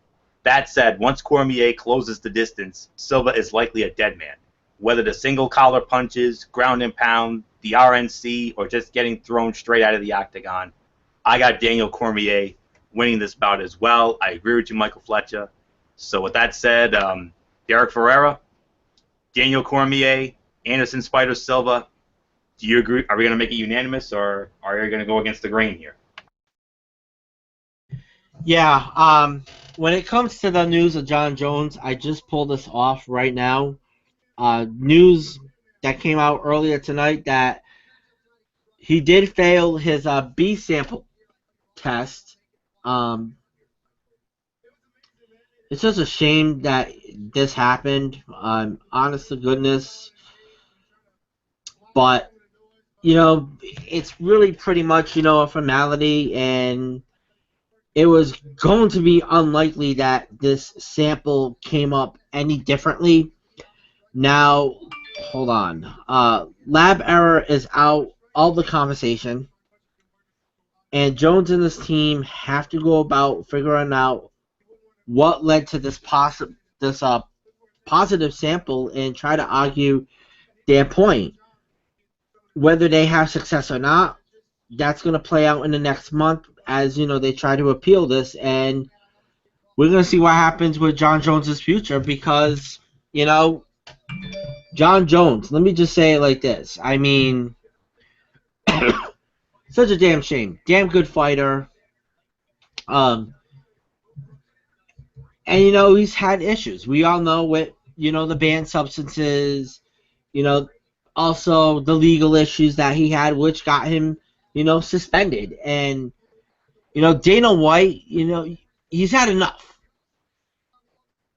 That said, once Cormier closes the distance, Silva is likely a dead man. Whether the single collar punches, ground and pound, the RNC, or just getting thrown straight out of the octagon, I got Daniel Cormier winning this bout as well. I agree with you, Michael Fletcher. So with that said, Derek Ferreira, Daniel Cormier, Anderson Spider Silva, do you agree? Are we going to make it unanimous, or are you going to go against the grain here? Yeah, when it comes to the news of John Jones, I just pulled this off right now. News that came out earlier tonight that he did fail his B sample test. It's just a shame that this happened. Honest to goodness. But you know, it's really pretty much, you know, a formality, and it was going to be unlikely that this sample came up any differently. Now, hold on. Lab error is out of the conversation, and Jones and his team have to go about figuring out what led to this positive sample and try to argue their point. Whether they have success or not, that's going to play out in the next month as you know they try to appeal this, and we're going to see what happens with John Jones's future because you know John Jones. Let me just say it like this. I mean, such a damn shame. Damn good fighter. Um, and you know he's had issues. We all know with you know the banned substances. You know, also the legal issues that he had, which got him you know suspended. And you know Dana White. You know he's had enough.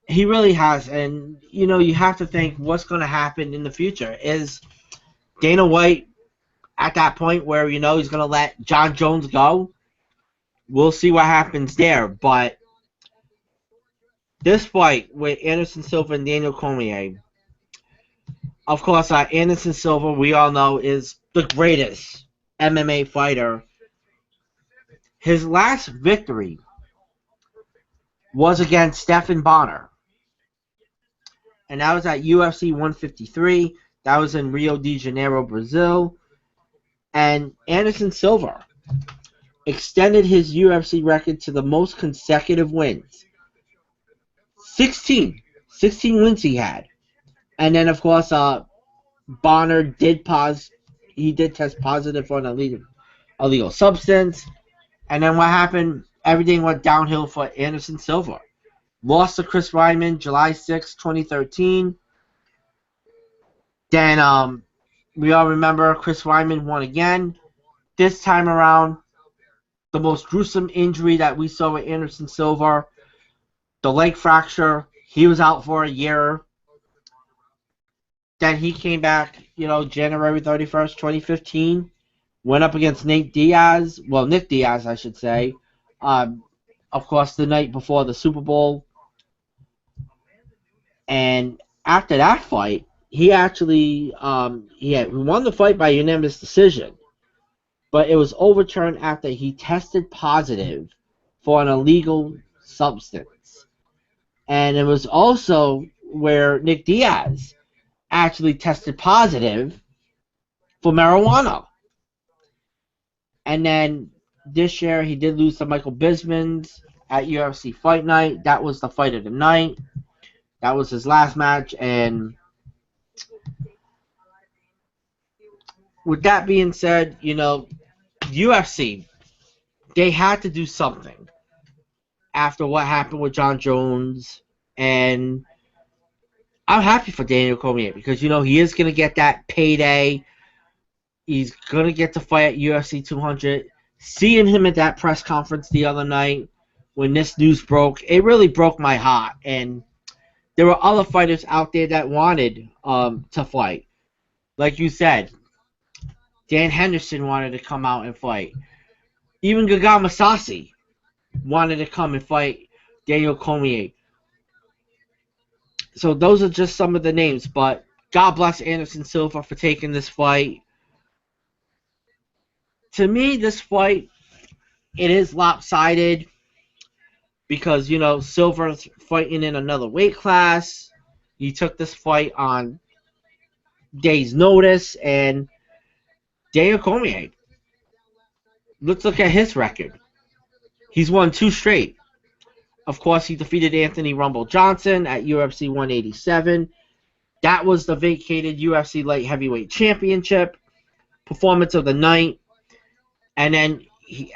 He really has, and you know you have to think what's going to happen in the future. Is Dana White at that point where you know he's going to let John Jones go? We'll see what happens there. But this fight with Anderson Silva and Daniel Cormier, of course, Anderson Silva we all know is the greatest MMA fighter. His last victory was against Stephen Bonner, and that was at UFC 153. That was in Rio de Janeiro, Brazil. And Anderson Silva extended his UFC record to the most consecutive wins. 16. 16 wins he had. And then, of course, Bonner did he did test positive for an illegal substance. And then what happened? Everything went downhill for Anderson Silva. Lost to Chris Weidman July 6, 2013. Then we all remember Chris Weidman won again. This time around, the most gruesome injury that we saw with Anderson Silva, the leg fracture. He was out for a year. Then he came back, you know, January 31st, 2015. Went up against Nick Diaz, I should say. Of course, the night before the Super Bowl. And after that fight, he actually he won the fight by unanimous decision. But it was overturned after he tested positive for an illegal substance. And it was also where Nick Diaz actually tested positive for marijuana. And then this year he did lose to Michael Bisping at UFC Fight Night. That was the fight of the night. That was his last match. And with that being said, you know, UFC, they had to do something after what happened with John Jones. And I'm happy for Daniel Cormier because, you know, he is going to get that payday. He's going to get to fight at UFC 200. Seeing him at that press conference the other night when this news broke, it really broke my heart. And there were other fighters out there that wanted to fight. Like you said, Dan Henderson wanted to come out and fight. Even Gaga Masasi wanted to come and fight Daniel Cormier. So those are just some of the names, but God bless Anderson Silva for taking this fight. To me, this fight, it is lopsided because, you know, Silva's fighting in another weight class. He took this fight on days' notice, and Daniel Cormier, let's look at his record. He's won 2 straight. Of course, he defeated Anthony Rumble Johnson at UFC 187. That was the vacated UFC Light Heavyweight Championship. Performance of the night. And then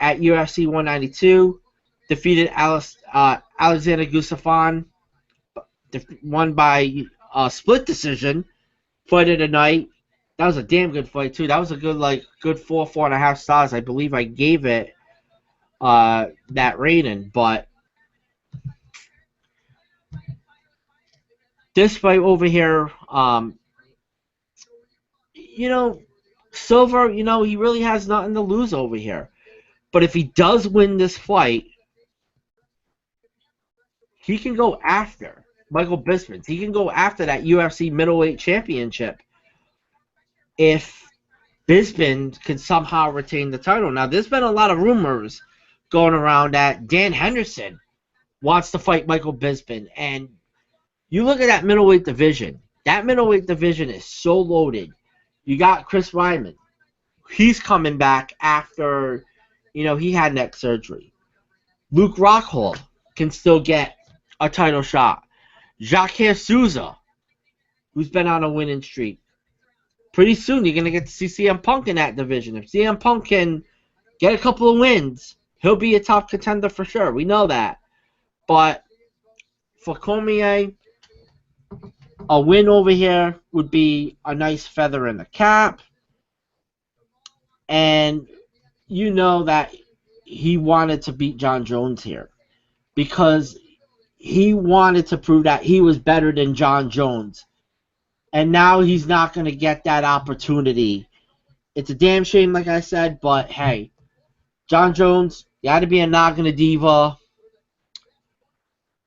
at UFC 192, defeated Alexander Gustafsson, won by split decision. Fight of the night. That was a damn good fight too. That was a good 4.5 stars. I believe I gave it that rating. But this fight over here, you know, Silver, you know, he really has nothing to lose over here. But if he does win this fight, he can go after Michael Bisping. He can go after that UFC middleweight championship if Bisping can somehow retain the title. Now, there's been a lot of rumors going around that Dan Henderson wants to fight Michael Bisping. And you look at that middleweight division. That middleweight division is so loaded. You got Chris Weidman. He's coming back after, you know, he had neck surgery. Luke Rockhold can still get a title shot. Jacare Souza, who's been on a winning streak. Pretty soon you're going to get to see CM Punk in that division. If CM Punk can get a couple of wins, he'll be a top contender for sure. We know that. But for Cormier, a win over here would be a nice feather in the cap. And you know that he wanted to beat John Jones here because he wanted to prove that he was better than John Jones. And now he's not going to get that opportunity. It's a damn shame, like I said, but hey, John Jones, you had to be a Nagana diva.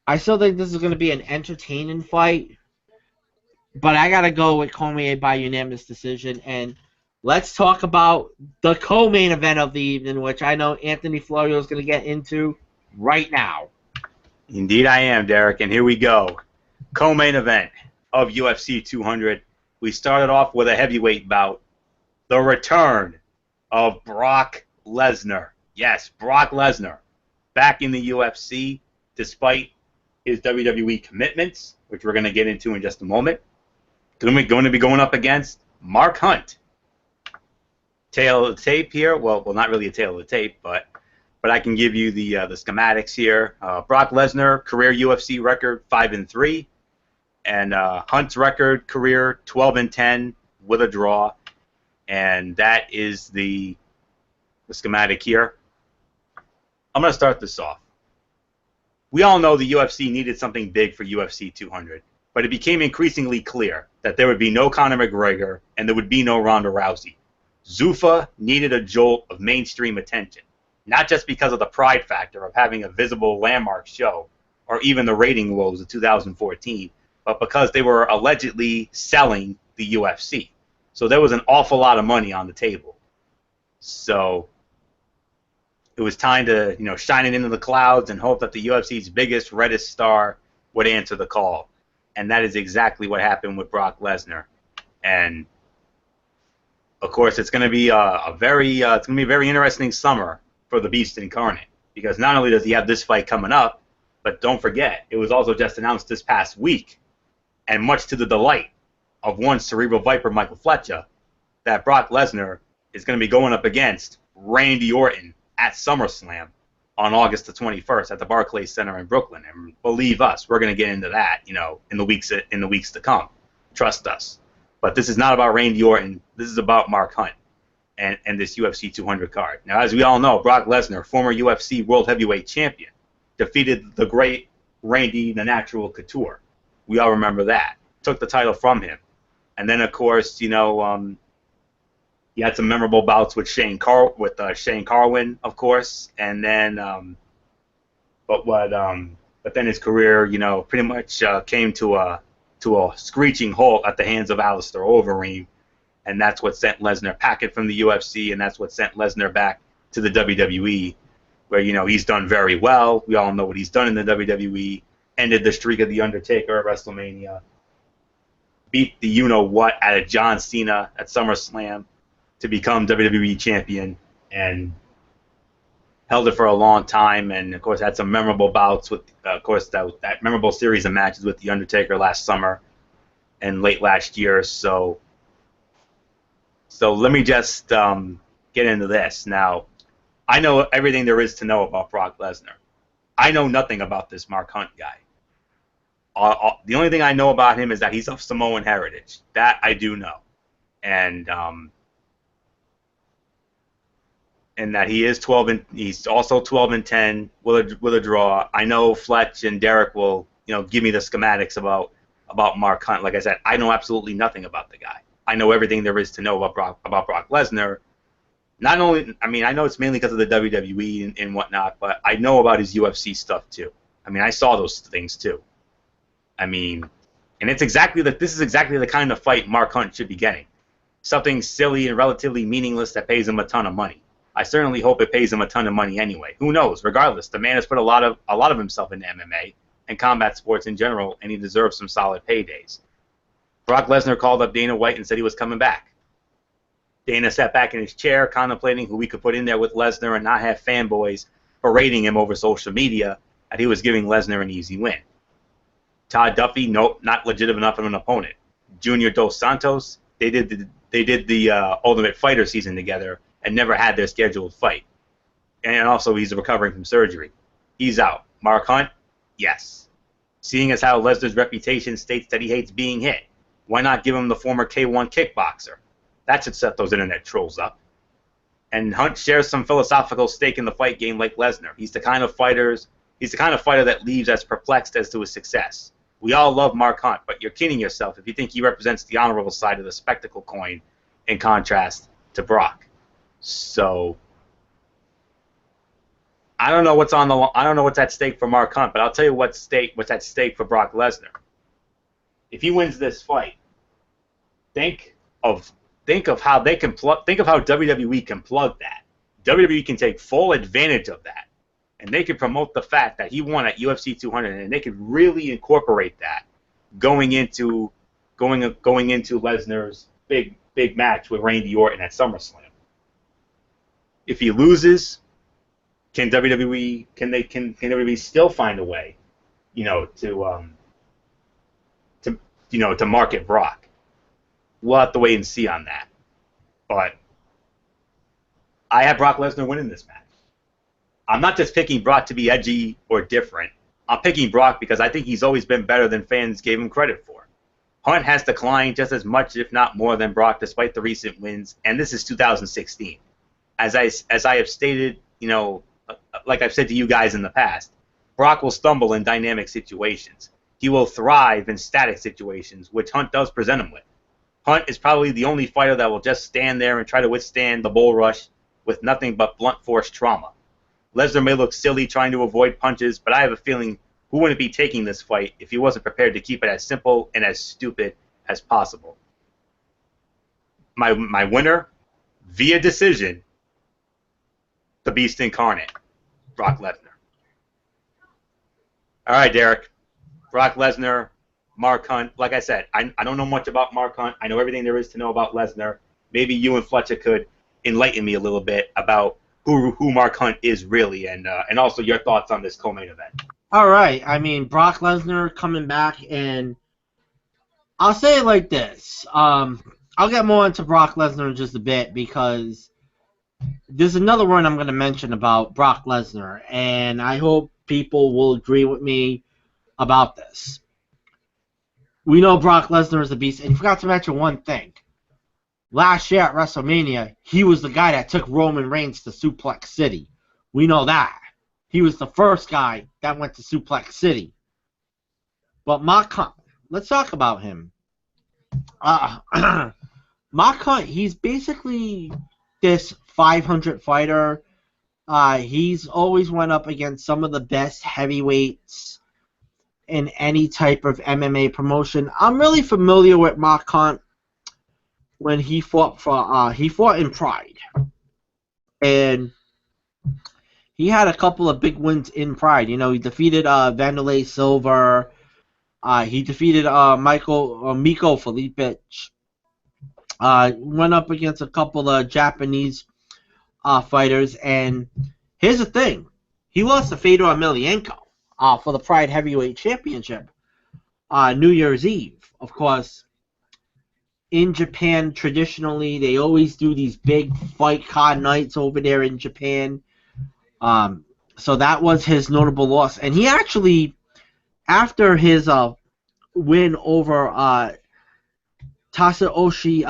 I still think this is going to be an entertaining fight, but I got to go with Cormier by unanimous decision. And let's talk about the co-main event of the evening, which I know Anthony Florio is going to get into right now. Indeed I am, Derek, and here we go. Co-main event of UFC 200. We started off with a heavyweight bout. The return of Brock Lesnar. Yes, Brock Lesnar back in the UFC despite his WWE commitments, which we're going to get into in just a moment. Going to be going up against Mark Hunt. Tail of the tape here. Well, not really a tail of the tape, but I can give you the schematics here. Brock Lesnar, career UFC record 5-3, and Hunt's record career 12-10 with a draw, and that is the schematic here. I'm going to start this off. We all know the UFC needed something big for UFC 200, but it became increasingly clear that there would be no Conor McGregor and there would be no Ronda Rousey. Zuffa needed a jolt of mainstream attention, not just because of the pride factor of having a visible landmark show or even the rating woes of 2014, but because they were allegedly selling the UFC. So there was an awful lot of money on the table. So it was time to, shine it into the clouds and hope that the UFC's biggest, reddest star would answer the call. And that is exactly what happened with Brock Lesnar. And of course, it's going to be a very interesting summer for the Beast Incarnate, because not only does he have this fight coming up, but don't forget, it was also just announced this past week, and much to the delight of one Cerebral Viper, Michael Fletcher, that Brock Lesnar is going to be going up against Randy Orton at SummerSlam on August the 21st at the Barclays Center in Brooklyn. And believe us, we're going to get into that, in the weeks to come. Trust us. But this is not about Randy Orton. This is about Mark Hunt and this UFC 200 card. Now, as we all know, Brock Lesnar, former UFC World Heavyweight Champion, defeated the great Randy the Natural Couture. We all remember that. Took the title from him. And then, of course, he had some memorable bouts with Shane Carwin, of course. And then, but then his career, pretty much came to a screeching halt at the hands of Alistair Overeem, and that's what sent Lesnar packing from the UFC, and that's what sent Lesnar back to the WWE, where he's done very well. We all know what he's done in the WWE. Ended the streak of the Undertaker at WrestleMania. Beat the you-know-what out of John Cena at SummerSlam to become WWE champion, and held it for a long time, and of course had some memorable bouts with, of course, that memorable series of matches with the Undertaker last summer and late last year. So let me just get into this. Now, I know everything there is to know about Brock Lesnar. I know nothing about this Mark Hunt guy. The only thing I know about him is that he's of Samoan heritage. That I do know, and that he is 12 and he's also 12-10 with a draw. I know Fletch and Derek will give me the schematics about Mark Hunt. Like I said, I know absolutely nothing about the guy. I know everything there is to know about Brock Lesnar. Not only, I mean, I know it's mainly because of the WWE and whatnot, but I know about his UFC stuff too. I mean, I saw those things too. I mean, and this is exactly the kind of fight Mark Hunt should be getting. Something silly and relatively meaningless that pays him a ton of money. I certainly hope it pays him a ton of money anyway. Who knows? Regardless, the man has put a lot of himself into MMA and combat sports in general, and he deserves some solid paydays. Brock Lesnar called up Dana White and said he was coming back. Dana sat back in his chair contemplating who we could put in there with Lesnar and not have fanboys berating him over social media that he was giving Lesnar an easy win. Todd Duffy, nope, not legitimate enough of an opponent. Junior Dos Santos, they did the Ultimate Fighter season together and never had their scheduled fight. And also he's recovering from surgery. He's out. Mark Hunt, yes. Seeing as how Lesnar's reputation states that he hates being hit, why not give him the former K1 kickboxer? That should set those internet trolls up. And Hunt shares some philosophical stake in the fight game like Lesnar. He's the kind of fighter that leaves as perplexed as to his success. We all love Mark Hunt, but you're kidding yourself if you think he represents the honorable side of the spectacle coin in contrast to Brock. So I don't know what's at stake for Mark Hunt, but I'll tell you what's at stake for Brock Lesnar. If he wins this fight, think of how WWE can plug that. WWE can take full advantage of that, and they can promote the fact that he won at UFC 200, and they could really incorporate that going into Lesnar's big match with Randy Orton at SummerSlam. If he loses, can WWE still find a way, to market Brock? We'll have to wait and see on that. But I have Brock Lesnar winning this match. I'm not just picking Brock to be edgy or different. I'm picking Brock because I think he's always been better than fans gave him credit for. Hunt has declined just as much, if not more, than Brock despite the recent wins, and this is 2016. As I have stated, like I've said to you guys in the past, Brock will stumble in dynamic situations. He will thrive in static situations, which Hunt does present him with. Hunt is probably the only fighter that will just stand there and try to withstand the bull rush with nothing but blunt force trauma. Lesnar may look silly trying to avoid punches, but I have a feeling who wouldn't be taking this fight if he wasn't prepared to keep it as simple and as stupid as possible. My winner, via decision, the Beast Incarnate, Brock Lesnar. All right, Derek. Brock Lesnar, Mark Hunt. Like I said, I don't know much about Mark Hunt. I know everything there is to know about Lesnar. Maybe you and Fletcher could enlighten me a little bit about who Mark Hunt is really, and also your thoughts on this co-main event. All right. I mean, Brock Lesnar coming back, and I'll say it like this. I'll get more into Brock Lesnar in just a bit because there's another one I'm going to mention about Brock Lesnar, and I hope people will agree with me about this. We know Brock Lesnar is a beast, and you forgot to mention one thing. Last year at WrestleMania, he was the guy that took Roman Reigns to Suplex City. We know that. He was the first guy that went to Suplex City. But Mark Hunt, let's talk about him. Mark Hunt, he's basically this 500 fighter. He's always went up against some of the best heavyweights in any type of MMA promotion. I'm really familiar with Mark Hunt when he fought in Pride, and he had a couple of big wins in Pride. He defeated Vanderlei Silva. He defeated Miko Felipic. Went up against a couple of Japanese fighters, and here's the thing: he lost to Fedor Emelianenko for the Pride Heavyweight Championship New Year's Eve. Of course, in Japan, traditionally, they always do these big fight card nights over there in Japan. So that was his notable loss. And he actually, after his win over Tasaoshi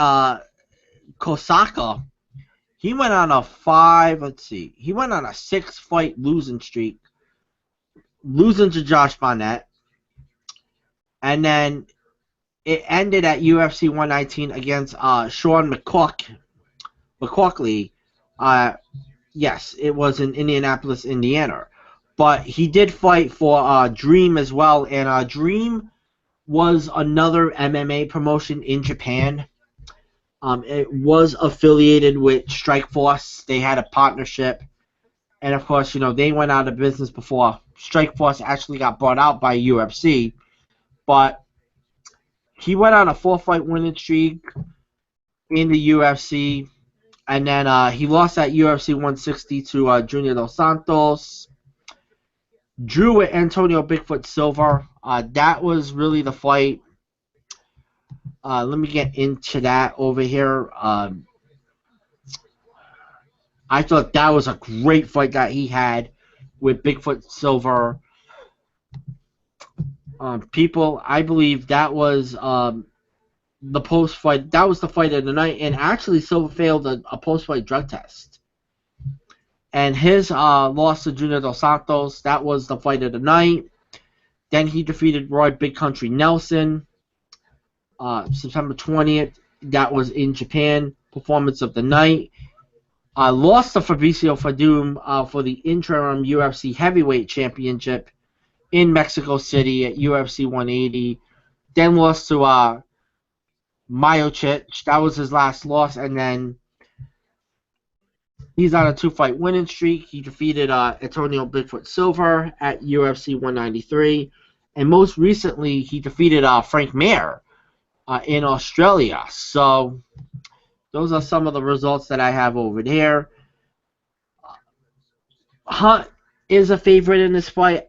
Kosaka, he went on a 6-fight losing streak, losing to Josh Barnett. And then it ended at UFC 119 against Sean McCourkley. Yes, it was in Indianapolis, Indiana. But he did fight for Dream as well, and Dream was another MMA promotion in Japan. It was affiliated with Strikeforce. They had a partnership. And of course, they went out of business before Strikeforce actually got bought out by UFC. But he went on a 4-fight winning streak in the UFC. And then he lost at UFC 160 to Junior Dos Santos. Drew with Antonio Bigfoot Silva. That was really the fight. Let me get into that over here. I thought that was a great fight that he had with Bigfoot Silva. People, I believe that was the post-fight. That was the fight of the night. And actually, Silva failed a post-fight drug test. And his loss to Junior Dos Santos, that was the fight of the night. Then he defeated Roy Big Country Nelson. September 20th, that was in Japan. Performance of the night. Lost to Fabricio Verdum for the interim UFC Heavyweight Championship in Mexico City at UFC 180. Then lost to Miocic. That was his last loss. And then he's on a 2-fight winning streak. He defeated Antonio Bigfoot Silva at UFC 193. And most recently, he defeated Frank Mir in Australia. So those are some of the results that I have over there. Hunt is a favorite in this fight,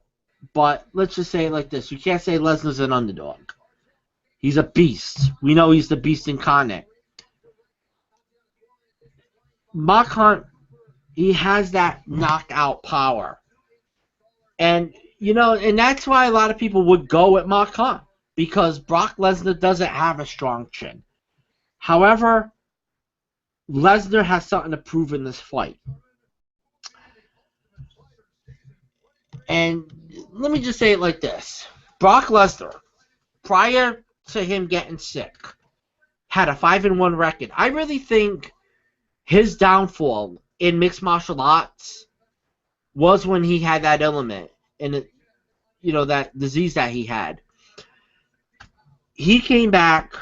but let's just say it like this. You can't say Lesnar's an underdog. He's a beast. We know he's the beast incarnate. Mark Hunt, he has that knockout power. And, and that's why a lot of people would go with Mark Hunt, because Brock Lesnar doesn't have a strong chin. However, Lesnar has something to prove in this fight. And let me just say it like this. Brock Lesnar, prior to him getting sick, had a 5-1 record. I really think his downfall in mixed martial arts was when he had that element and that disease that he had. He came back,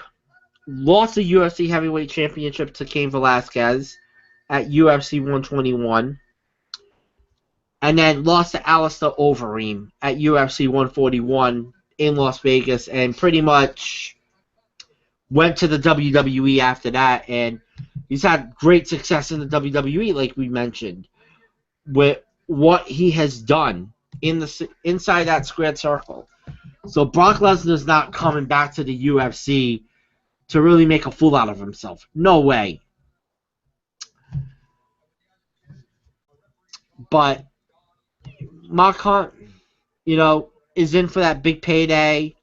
lost the UFC Heavyweight Championship to Cain Velasquez at UFC 121, and then lost to Alistair Overeem at UFC 141 in Las Vegas, and pretty much went to the WWE after that, and he's had great success in the WWE, like we mentioned, with what he has done inside that squared circle. So Brock Lesnar's not coming back to the UFC to really make a fool out of himself. No way. But Mark Hunt, is in for that big payday.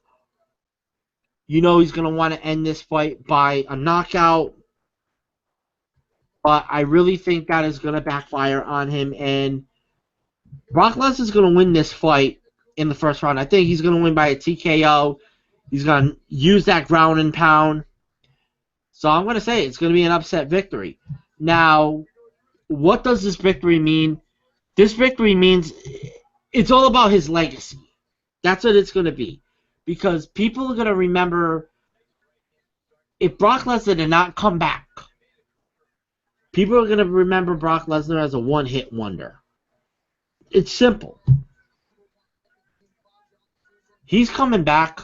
He's going to want to end this fight by a knockout. But I really think that is going to backfire on him. And Brock Lesnar's going to win this fight in the first round. I think he's going to win by a TKO. He's going to use that ground and pound. So I'm going to say it's going to be an upset victory. Now, what does this victory mean? This victory means it's all about his legacy. That's what it's going to be. Because people are going to remember, if Brock Lesnar did not come back, people are going to remember Brock Lesnar as a one-hit wonder. It's simple. He's coming back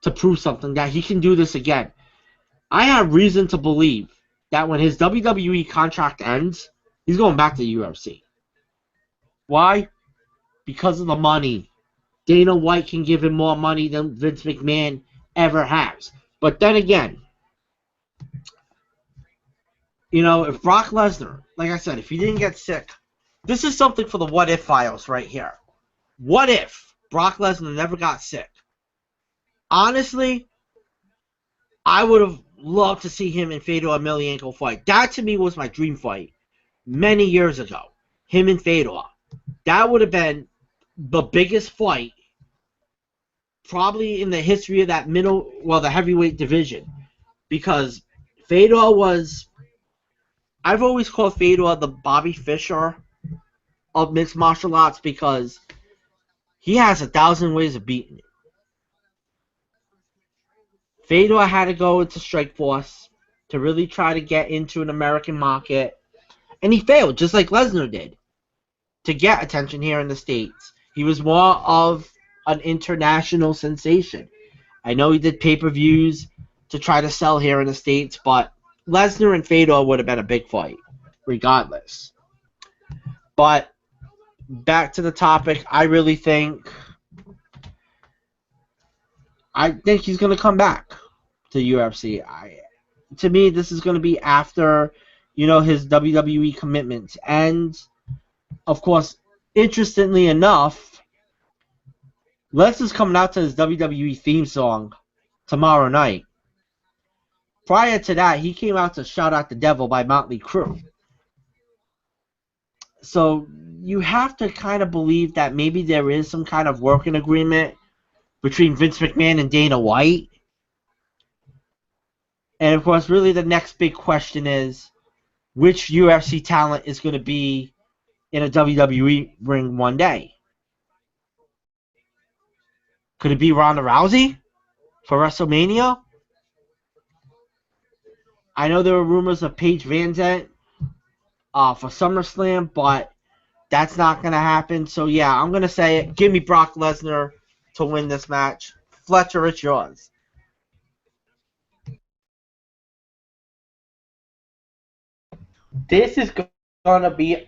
to prove something, that he can do this again. I have reason to believe that when his WWE contract ends, he's going back to the UFC. Why? Because of the money. Dana White can give him more money than Vince McMahon ever has. But then again, if Brock Lesnar, like I said, if he didn't get sick, this is something for the what if files right here. What if Brock Lesnar never got sick? Honestly, I would have loved to see him and Fedor Emelianenko fight. That to me was my dream fight many years ago. Him and Fedor. That would have been the biggest fight probably in the history of that the heavyweight division, because Fedor was. I've always called Fedor the Bobby Fischer of mixed martial arts because he has 1,000 ways of beating you. Fedor had to go into Strikeforce to really try to get into an American market, and he failed, just like Lesnar did, to get attention here in the States. He was more of an international sensation. I know he did pay-per-views to try to sell here in the States, but Lesnar and Fedor would have been a big fight, regardless. But back to the topic, I think he's going to come back to UFC. To me, this is going to be after, his WWE commitments. And, of course, interestingly enough, Lesnar's coming out to his WWE theme song tomorrow night. Prior to that, he came out to Shout Out the Devil by Motley Crue. So you have to kind of believe that maybe there is some kind of working agreement between Vince McMahon and Dana White. And, of course, really the next big question is, which UFC talent is going to be in a WWE ring one day? Could it be Ronda Rousey for WrestleMania? I know there were rumors of Paige Van Zandt for SummerSlam, but that's not going to happen. So, yeah, I'm going to say it. Give me Brock Lesnar to win this match. Fletcher, it's yours. This is going to be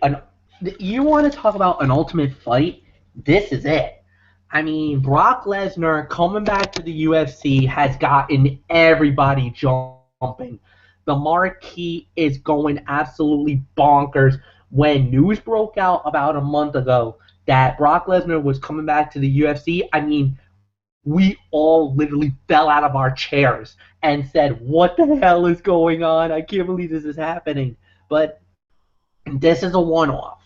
you want to talk about an ultimate fight? This is it. I mean, Brock Lesnar coming back to the UFC has gotten everybody jumping. The marquee is going absolutely bonkers. When news broke out about a month ago that Brock Lesnar was coming back to the UFC, I mean, we all literally fell out of our chairs and said, what the hell is going on? I can't believe this is happening. But this is a one-off.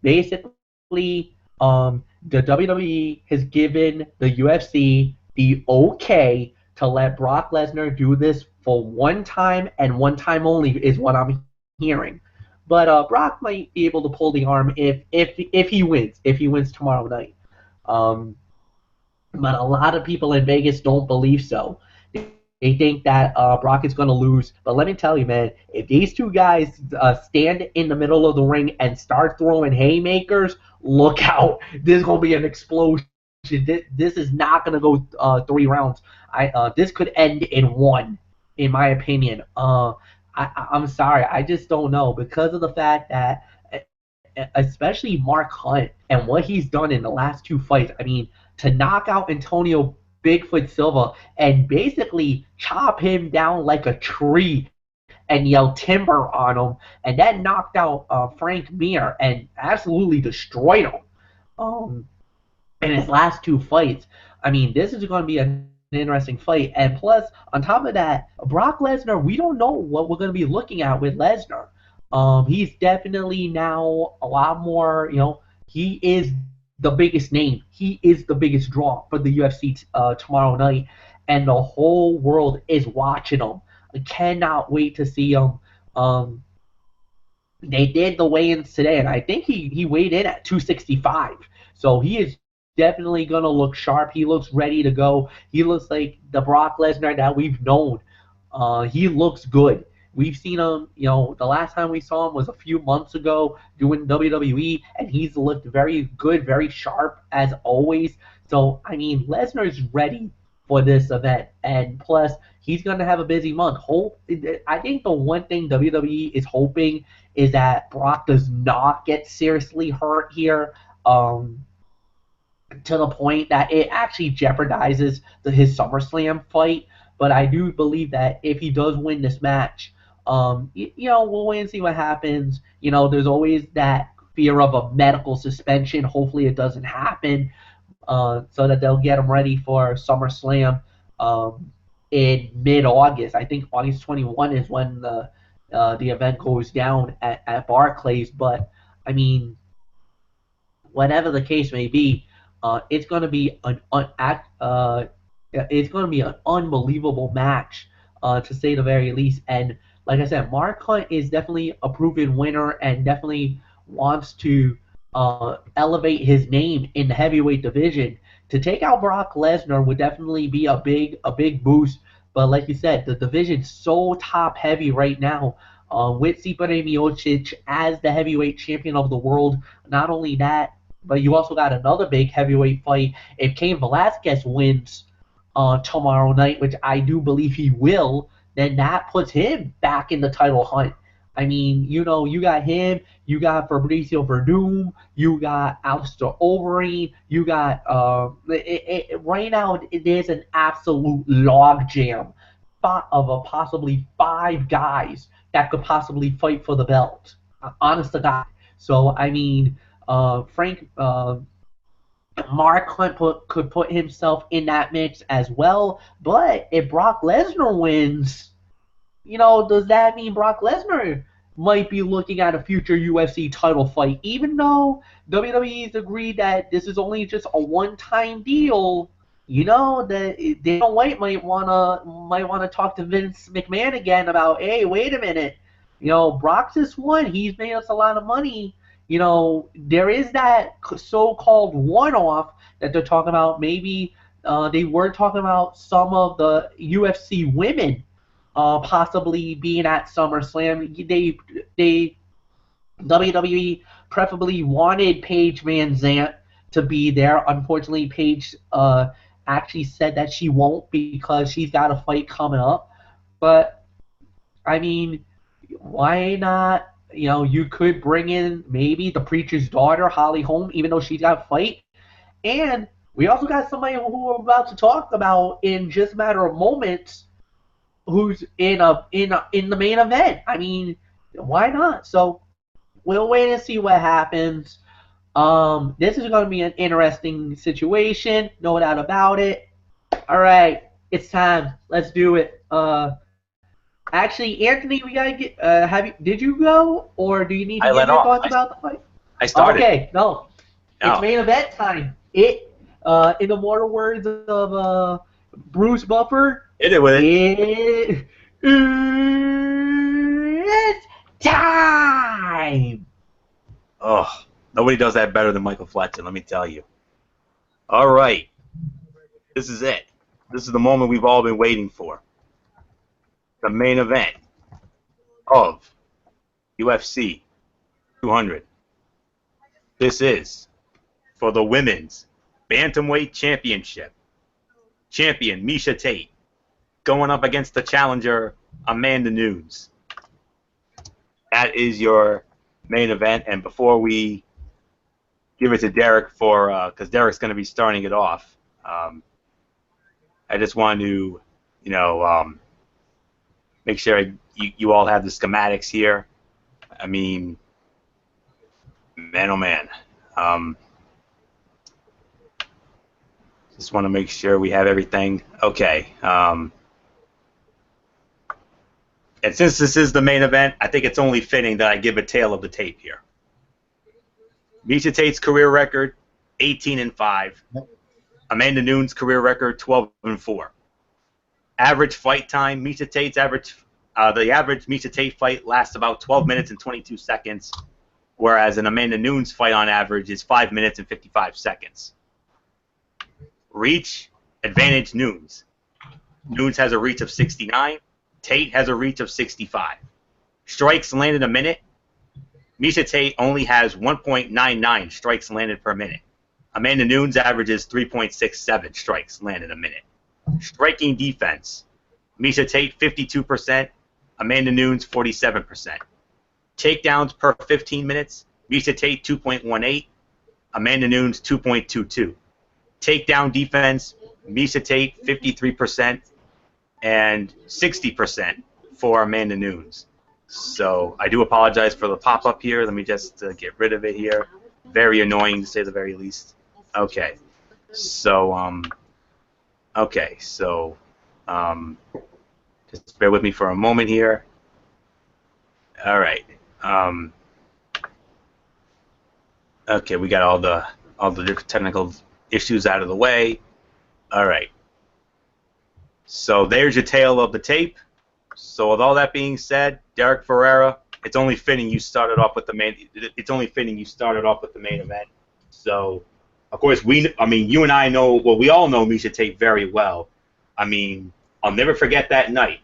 Basically, the WWE has given the UFC the okay to let Brock Lesnar do this for one time and one time only is what I'm hearing. But Brock might be able to pull the arm if he wins tomorrow night. But a lot of people in Vegas don't believe so. They think that Brock is going to lose. But let me tell you, man, if these two guys stand in the middle of the ring and start throwing haymakers, look out. This is going to be an explosion. This is not going to go 3 rounds. This could end in 1, in my opinion. I'm sorry. I just don't know. Because of the fact that, especially Mark Hunt and what he's done in the last 2 fights, I mean, to knock out Antonio Bigfoot Silva and basically chop him down like a tree and yell timber on him, and that knocked out Frank Mir and absolutely destroyed him in his last 2 fights. I mean, this is going to be an interesting fight. And plus, on top of that, Brock Lesnar, we don't know what we're going to be looking at with Lesnar. He's definitely now a lot more, he is the biggest name. He is the biggest draw for the UFC tomorrow night, and the whole world is watching him. I cannot wait to see him. They did the weigh-ins today, and I think he weighed in at 265. So he is definitely going to look sharp. He looks ready to go. He looks like the Brock Lesnar that we've known. He looks good. We've seen him, the last time we saw him was a few months ago doing WWE, and he's looked very good, very sharp as always. So, I mean, Lesnar's ready for this event, and plus, he's going to have a busy month. I think the one thing WWE is hoping is that Brock does not get seriously hurt here, to the point that it actually jeopardizes his SummerSlam fight. But I do believe that if he does win this match, we'll wait and see what happens. There's always that fear of a medical suspension. Hopefully it doesn't happen, so that they'll get him ready for SummerSlam in mid-August. I think August 21 is when the event goes down at Barclays. But, I mean, whatever the case may be, it's going to be It's going to be an unbelievable match, to say the very least. And like I said, Mark Hunt is definitely a proven winner and definitely wants to elevate his name in the heavyweight division. To take out Brock Lesnar would definitely be a big boost. But like you said, the division's so top heavy right now. With Stipe Miocic as the heavyweight champion of the world. Not only that, but you also got another big heavyweight fight. If Cain Velasquez wins tomorrow night, which I do believe he will, then that puts him back in the title hunt. I mean, you got him, you got Fabricio Verdum, you got Alistair Overeem, you got right now there's an absolute logjam of a possibly 5 guys that could possibly fight for the belt. Honest to God. So I mean, Frank Mark could put himself in that mix as well. But if Brock Lesnar wins, does that mean Brock Lesnar might be looking at a future UFC title fight? Even though WWE's agreed that this is only just a one-time deal, that Dana White might wanna talk to Vince McMahon again about, hey, wait a minute, Brock just won. He's made us a lot of money. There is that so-called one-off that they're talking about. Maybe they were talking about some of the UFC women possibly being at SummerSlam. They WWE preferably wanted Paige Van Zant to be there. Unfortunately, Paige actually said that she won't because she's got a fight coming up. But I mean, why not? You could bring in maybe the preacher's daughter, Holly Holm, even though she's got a fight. And we also got somebody who we're about to talk about in just a matter of moments, who's in the main event. I mean, why not? So we'll wait and see what happens. This is going to be an interesting situation, no doubt about it. All right, it's time. Let's do it. Actually, Anthony, we gotta get. Did you go, or do you need to I give let your off. thoughts about the fight? I started. Okay, no, No. it's main event time. In the mortal words of Bruce Buffer, Hit it with it. it's time. Oh, nobody does that better than Michael Fletcher, let me tell you. All right. This is it. This is the moment we've all been waiting for. The main event of UFC 200. This is for the Women's Bantamweight Championship. Champion Miesha Tate going up against the challenger Amanda Nunes. That is your main event. And before we give it to Derek because Derek's going to be starting it off, I just want to, make sure you all have the schematics here. I mean, man, oh man. Just want to make sure we have everything. Okay. And since this is the main event, I think it's only fitting that I give a tale of the tape here. Miesha Tate's career record, 18-5. Amanda Nunes' career record, 12-4. Average fight time, the average Miesha Tate fight lasts about 12 minutes and 22 seconds, whereas an Amanda Nunes fight on average is 5 minutes and 55 seconds. Reach, advantage Nunes. Nunes has a reach of 69. Tate has a reach of 65. Strikes landed a minute. Miesha Tate only has 1.99 strikes landed per minute. Amanda Nunes averages 3.67 strikes landed a minute. Striking defense, Miesha Tate 52%, Amanda Nunes 47%. Takedowns per 15 minutes, Miesha Tate 2.18, Amanda Nunes 2.22. Takedown defense, Miesha Tate 53% and 60% for Amanda Nunes. So I do apologize for the pop-up here. Let me just get rid of it here. Very annoying to say the very least. Okay. So, just bear with me for a moment here. All right. Okay, we got all the technical issues out of the way. All right. So there's your tale of the tape. So with all that being said, Derek Ferreira, it's only fitting you started off with the main. It's only fitting you started off with the main event. So, of course, you and I know. Well, we all know Misha Tate very well. I mean, I'll never forget that night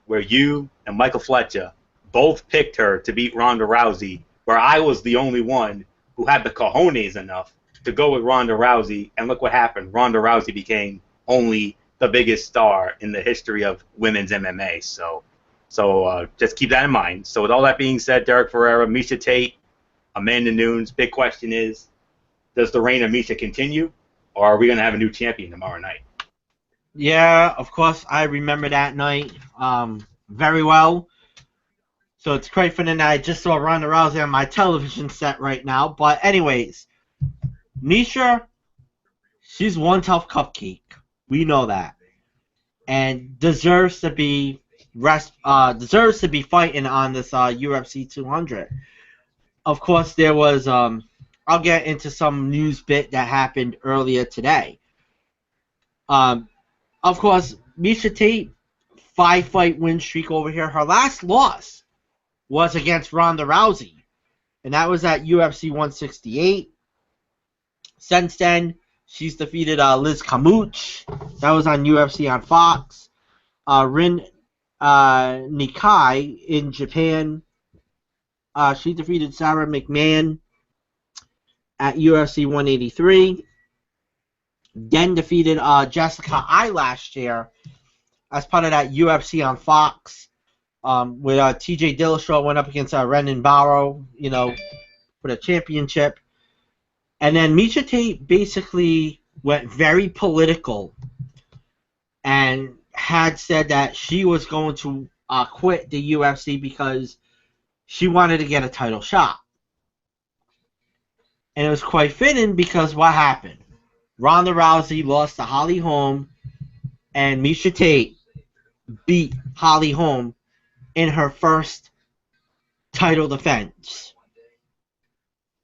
where you and Michael Fletcher both picked her to beat Ronda Rousey, where I was the only one who had the cojones enough to go with Ronda Rousey, and look what happened. Ronda Rousey became only the biggest star in the history of women's MMA. So just keep that in mind. So with all that being said, Derek Ferreira, Misha Tate, Amanda Nunes, big question is, does the reign of Misha continue, or are we going to have a new champion tomorrow night? Yeah, of course, I remember that night very well. So it's quite funny that I just saw Ronda Rousey on my television set right now. But anyways, Misha, she's one tough cupcake. We know that. And deserves to be fighting on this UFC 200. Of course, there was I'll get into some news bit that happened earlier today. Of course, Misha Tate, 5-fight win streak over here. Her last loss was against Ronda Rousey, and that was at UFC 168. Since then, she's defeated Liz Camouche. That was on UFC on Fox. Rin Nikai in Japan. She defeated Sarah McMahon at UFC 183. Then defeated Jessica Ai last year as part of that UFC on Fox. With TJ Dillashaw went up against Renan Barrow, for the championship. And then Misha Tate basically went very political and had said that she was going to quit the UFC because she wanted to get a title shot. And it was quite fitting because what happened? Ronda Rousey lost to Holly Holm, and Misha Tate beat Holly Holm in her first title defense.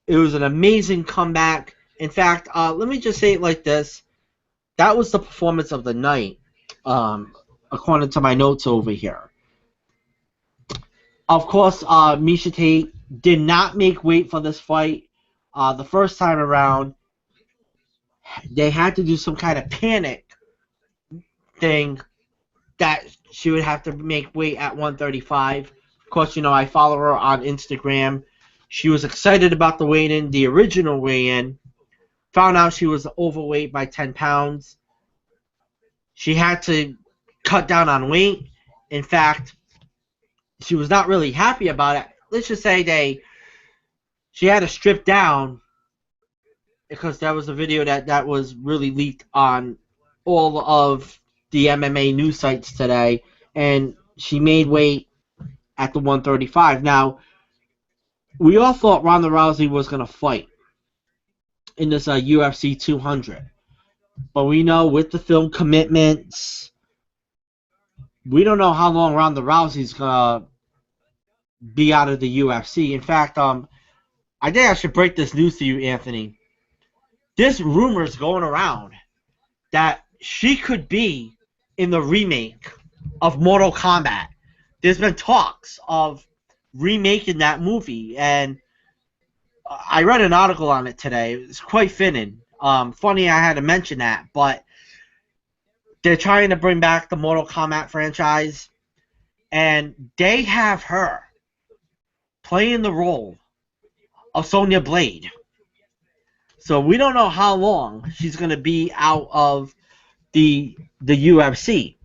It was an amazing comeback. In fact, let me just say it like this. That was the performance of the night, according to my notes over here. Of course, Misha Tate did not make weight for this fight. The first time around, they had to do some kind of panic thing that she would have to make weight at 135. Of course, I follow her on Instagram. She was excited about the weigh-in, the original weigh-in. Found out she was overweight by 10 pounds. She had to cut down on weight. In fact, she was not really happy about it. Let's just say she had to strip down because that was a video that was really leaked on all of the MMA news sites today, and she made weight at the 135. Now, we all thought Ronda Rousey was going to fight in this UFC 200, but we know with the film commitments, we don't know how long Ronda Rousey's going to be out of the UFC. In fact, I think I should break this news to you, Anthony. There's rumors going around that she could be in the remake of Mortal Kombat. There's been talks of remaking that movie, and I read an article on it today. It's quite fitting. Funny I had to mention that, but they're trying to bring back the Mortal Kombat franchise, and they have her playing the role of Sonya Blade. So we don't know how long she's going to be out of the UFC.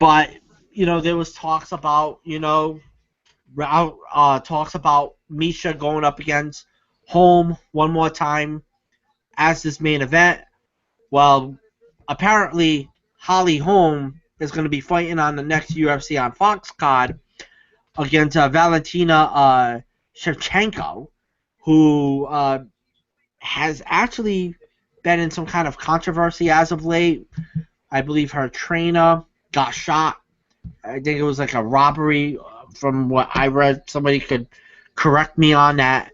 But, there was talks about, talks about Misha going up against Holm one more time as this main event. Well, apparently Holly Holm is going to be fighting on the next UFC on Fox card against Valentina Shevchenko, who has actually been in some kind of controversy as of late. I believe her trainer got shot. I think it was like a robbery from what I read. Somebody could correct me on that.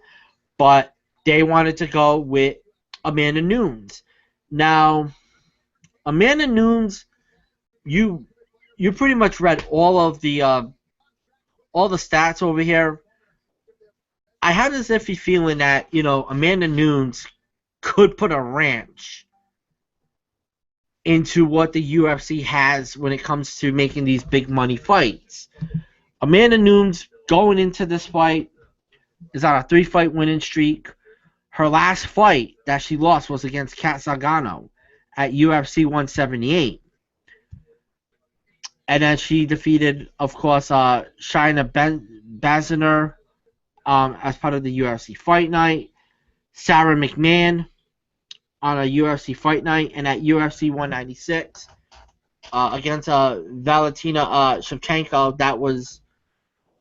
But they wanted to go with Amanda Nunes. Now, Amanda Nunes, you pretty much read all the stats over here. I had this iffy feeling that, Amanda Nunes could put a wrench into what the UFC has when it comes to making these big money fights. Amanda Nunes going into this fight is on a 3-fight winning streak. Her last fight that she lost was against Kat Zingano at UFC 178. And then she defeated, of course, Shayna Baszler as part of the UFC Fight Night. Sarah McMahon on a UFC Fight Night. And at UFC 196 against Valentina Shevchenko, that was...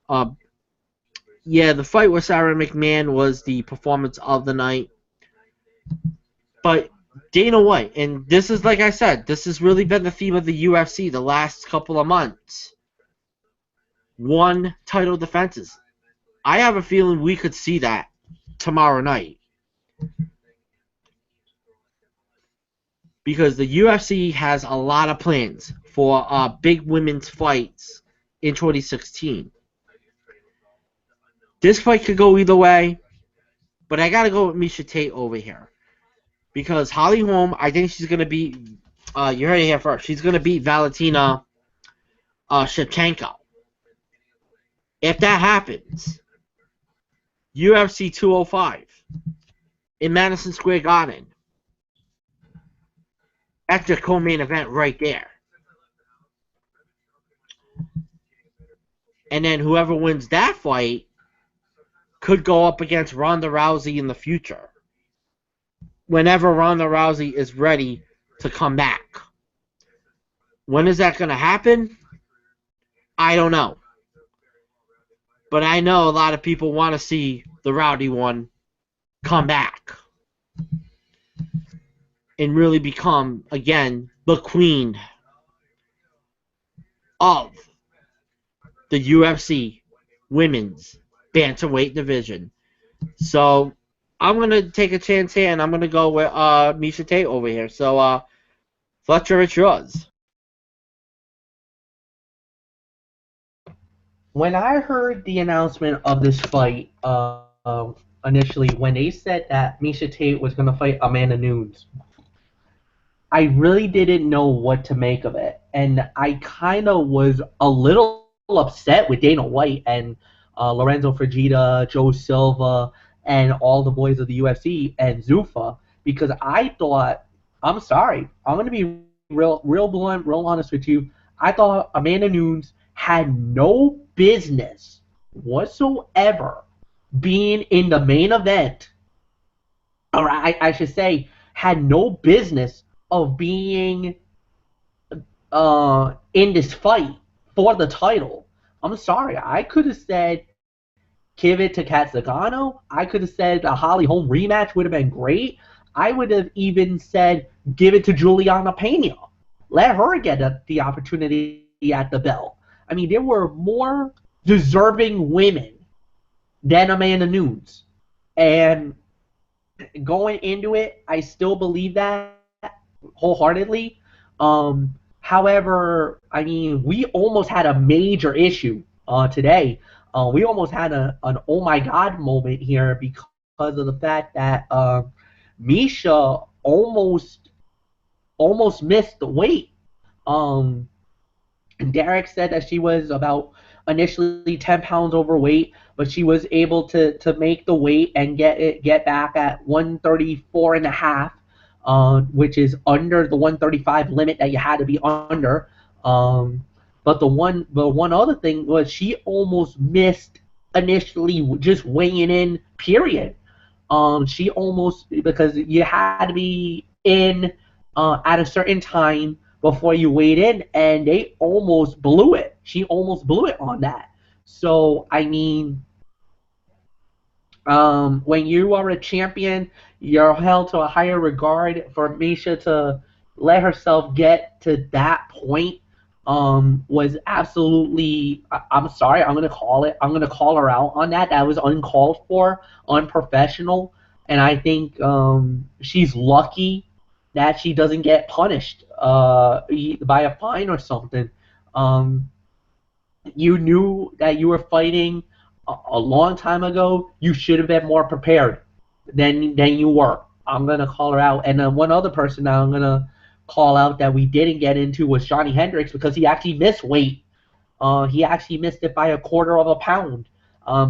the fight with Sarah McMahon was the performance of the night. But Dana White, and this is, like I said, this has really been the theme of the UFC the last couple of months. 1 title defenses. I have a feeling we could see that tomorrow night. Because the UFC has a lot of plans for big women's fights in 2016. This fight could go either way, but I gotta go with Miesha Tate over here. Because Holly Holm, I think she's going to beat, you heard it here first, she's going to beat Valentina Shevchenko. If that happens, UFC 205 in Madison Square Garden, that's your co-main event right there. And then whoever wins that fight could go up against Ronda Rousey in the future, whenever Ronda Rousey is ready to come back. When is that going to happen? I don't know. But I know a lot of people want to see the Rowdy one come back and really become, again, the queen of the UFC women's bantamweight division. So I'm going to take a chance here, and I'm going to go with Miesha Tate over here. So, Fletcher, it's yours. When I heard the announcement of this fight, initially, when they said that Miesha Tate was going to fight Amanda Nunes, I really didn't know what to make of it. And I kind of was a little upset with Dana White and Lorenzo Fertitta, Joe Silva, and all the boys of the UFC and Zuffa, because I thought, I'm sorry, I'm going to be real blunt, real honest with you. I thought Amanda Nunes had no business whatsoever being in the main event, or I should say, had no business of being in this fight for the title. I'm sorry, I could have said give it to Kat Zingano. I could have said a Holly Holm rematch would have been great. I would have even said give it to Juliana Pena. Let her get the opportunity at the belt. I mean, there were more deserving women than Amanda Nunes. And going into it, I still believe that wholeheartedly. However, I mean, we almost had a major issue today. We almost had an oh my god moment here because of the fact that Miesha almost missed the weight. Derek said that she was about initially 10 pounds overweight, but she was able to make the weight and get back at 134 and a half, which is under the 135 limit that you had to be under. But the one other thing was she almost missed initially just weighing in, period. She almost, because you had to be in at a certain time before you weighed in, and they almost blew it. She almost blew it on that. So, I mean, when you are a champion, you're held to a higher regard. For Miesha to let herself get to that point was absolutely, I'm sorry, I'm going to call her out on that. That was uncalled for, unprofessional, and I think she's lucky that she doesn't get punished by a fine or something. Um, you knew that you were fighting a long time ago. You should have been more prepared than you were. I'm gonna call her out. And then one other person that I'm gonna call out that we didn't get into was Johnny Hendricks because he actually missed weight. He actually missed it by a quarter of a pound.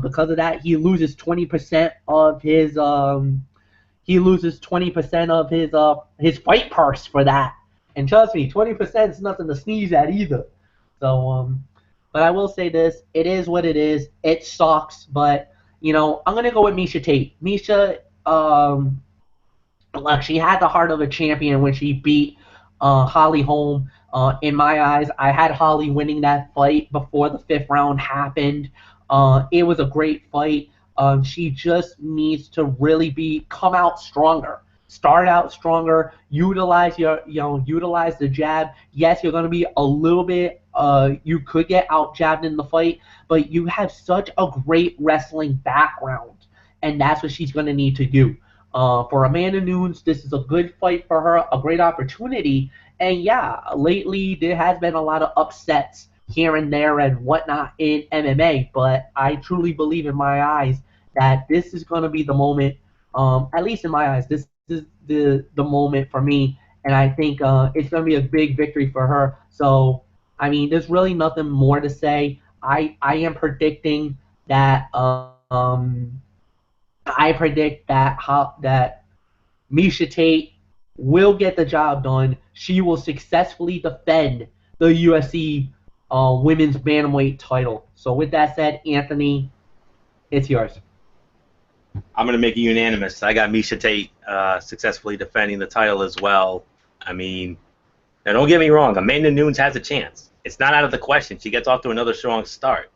Because of that, he loses 20% of his fight purse for that. And trust me, 20% is nothing to sneeze at either. So but I will say this: it is what it is. It sucks, but I'm gonna go with Misha Tate. Misha, look, she had the heart of a champion when she beat Holly Holm. In my eyes, I had Holly winning that fight before the fifth round happened. It was a great fight. She just needs to really come out stronger. Start out stronger. Utilize utilize the jab. Yes, you're gonna be a little bit. You could get out jabbed in the fight, but you have such a great wrestling background, and that's what she's gonna need to do. For Amanda Nunes, this is a good fight for her, a great opportunity. And yeah, lately there has been a lot of upsets here and there and whatnot in MMA, but I truly believe in my eyes that this is going to be the moment. At least in my eyes, this is the moment for me, and I think it's going to be a big victory for her. So, I mean, there's really nothing more to say. I am predicting that. I predict that Misha Tate will get the job done. She will successfully defend the UFC women's bantamweight title. So with that said, Anthony, it's yours. I'm going to make it unanimous. I got Misha Tate successfully defending the title as well. I mean, now don't get me wrong. Amanda Nunes has a chance. It's not out of the question. She gets off to another strong start.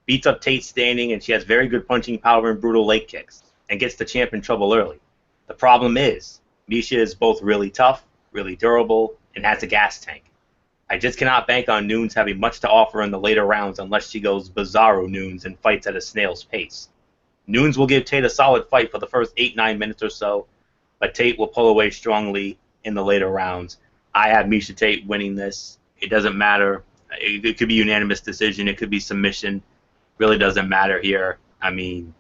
Beats up Tate standing, and she has very good punching power and brutal leg kicks, and gets the champ in trouble early. The problem is, Misha is both really tough, really durable, and has a gas tank. I just cannot bank on Nunes having much to offer in the later rounds unless she goes Bizarro Nunes and fights at a snail's pace. Nunes will give Tate a solid fight for the first 8-9 minutes or so, but Tate will pull away strongly in the later rounds. I have Misha Tate winning this. It doesn't matter. It could be unanimous decision. It could be submission. Really doesn't matter here. I mean,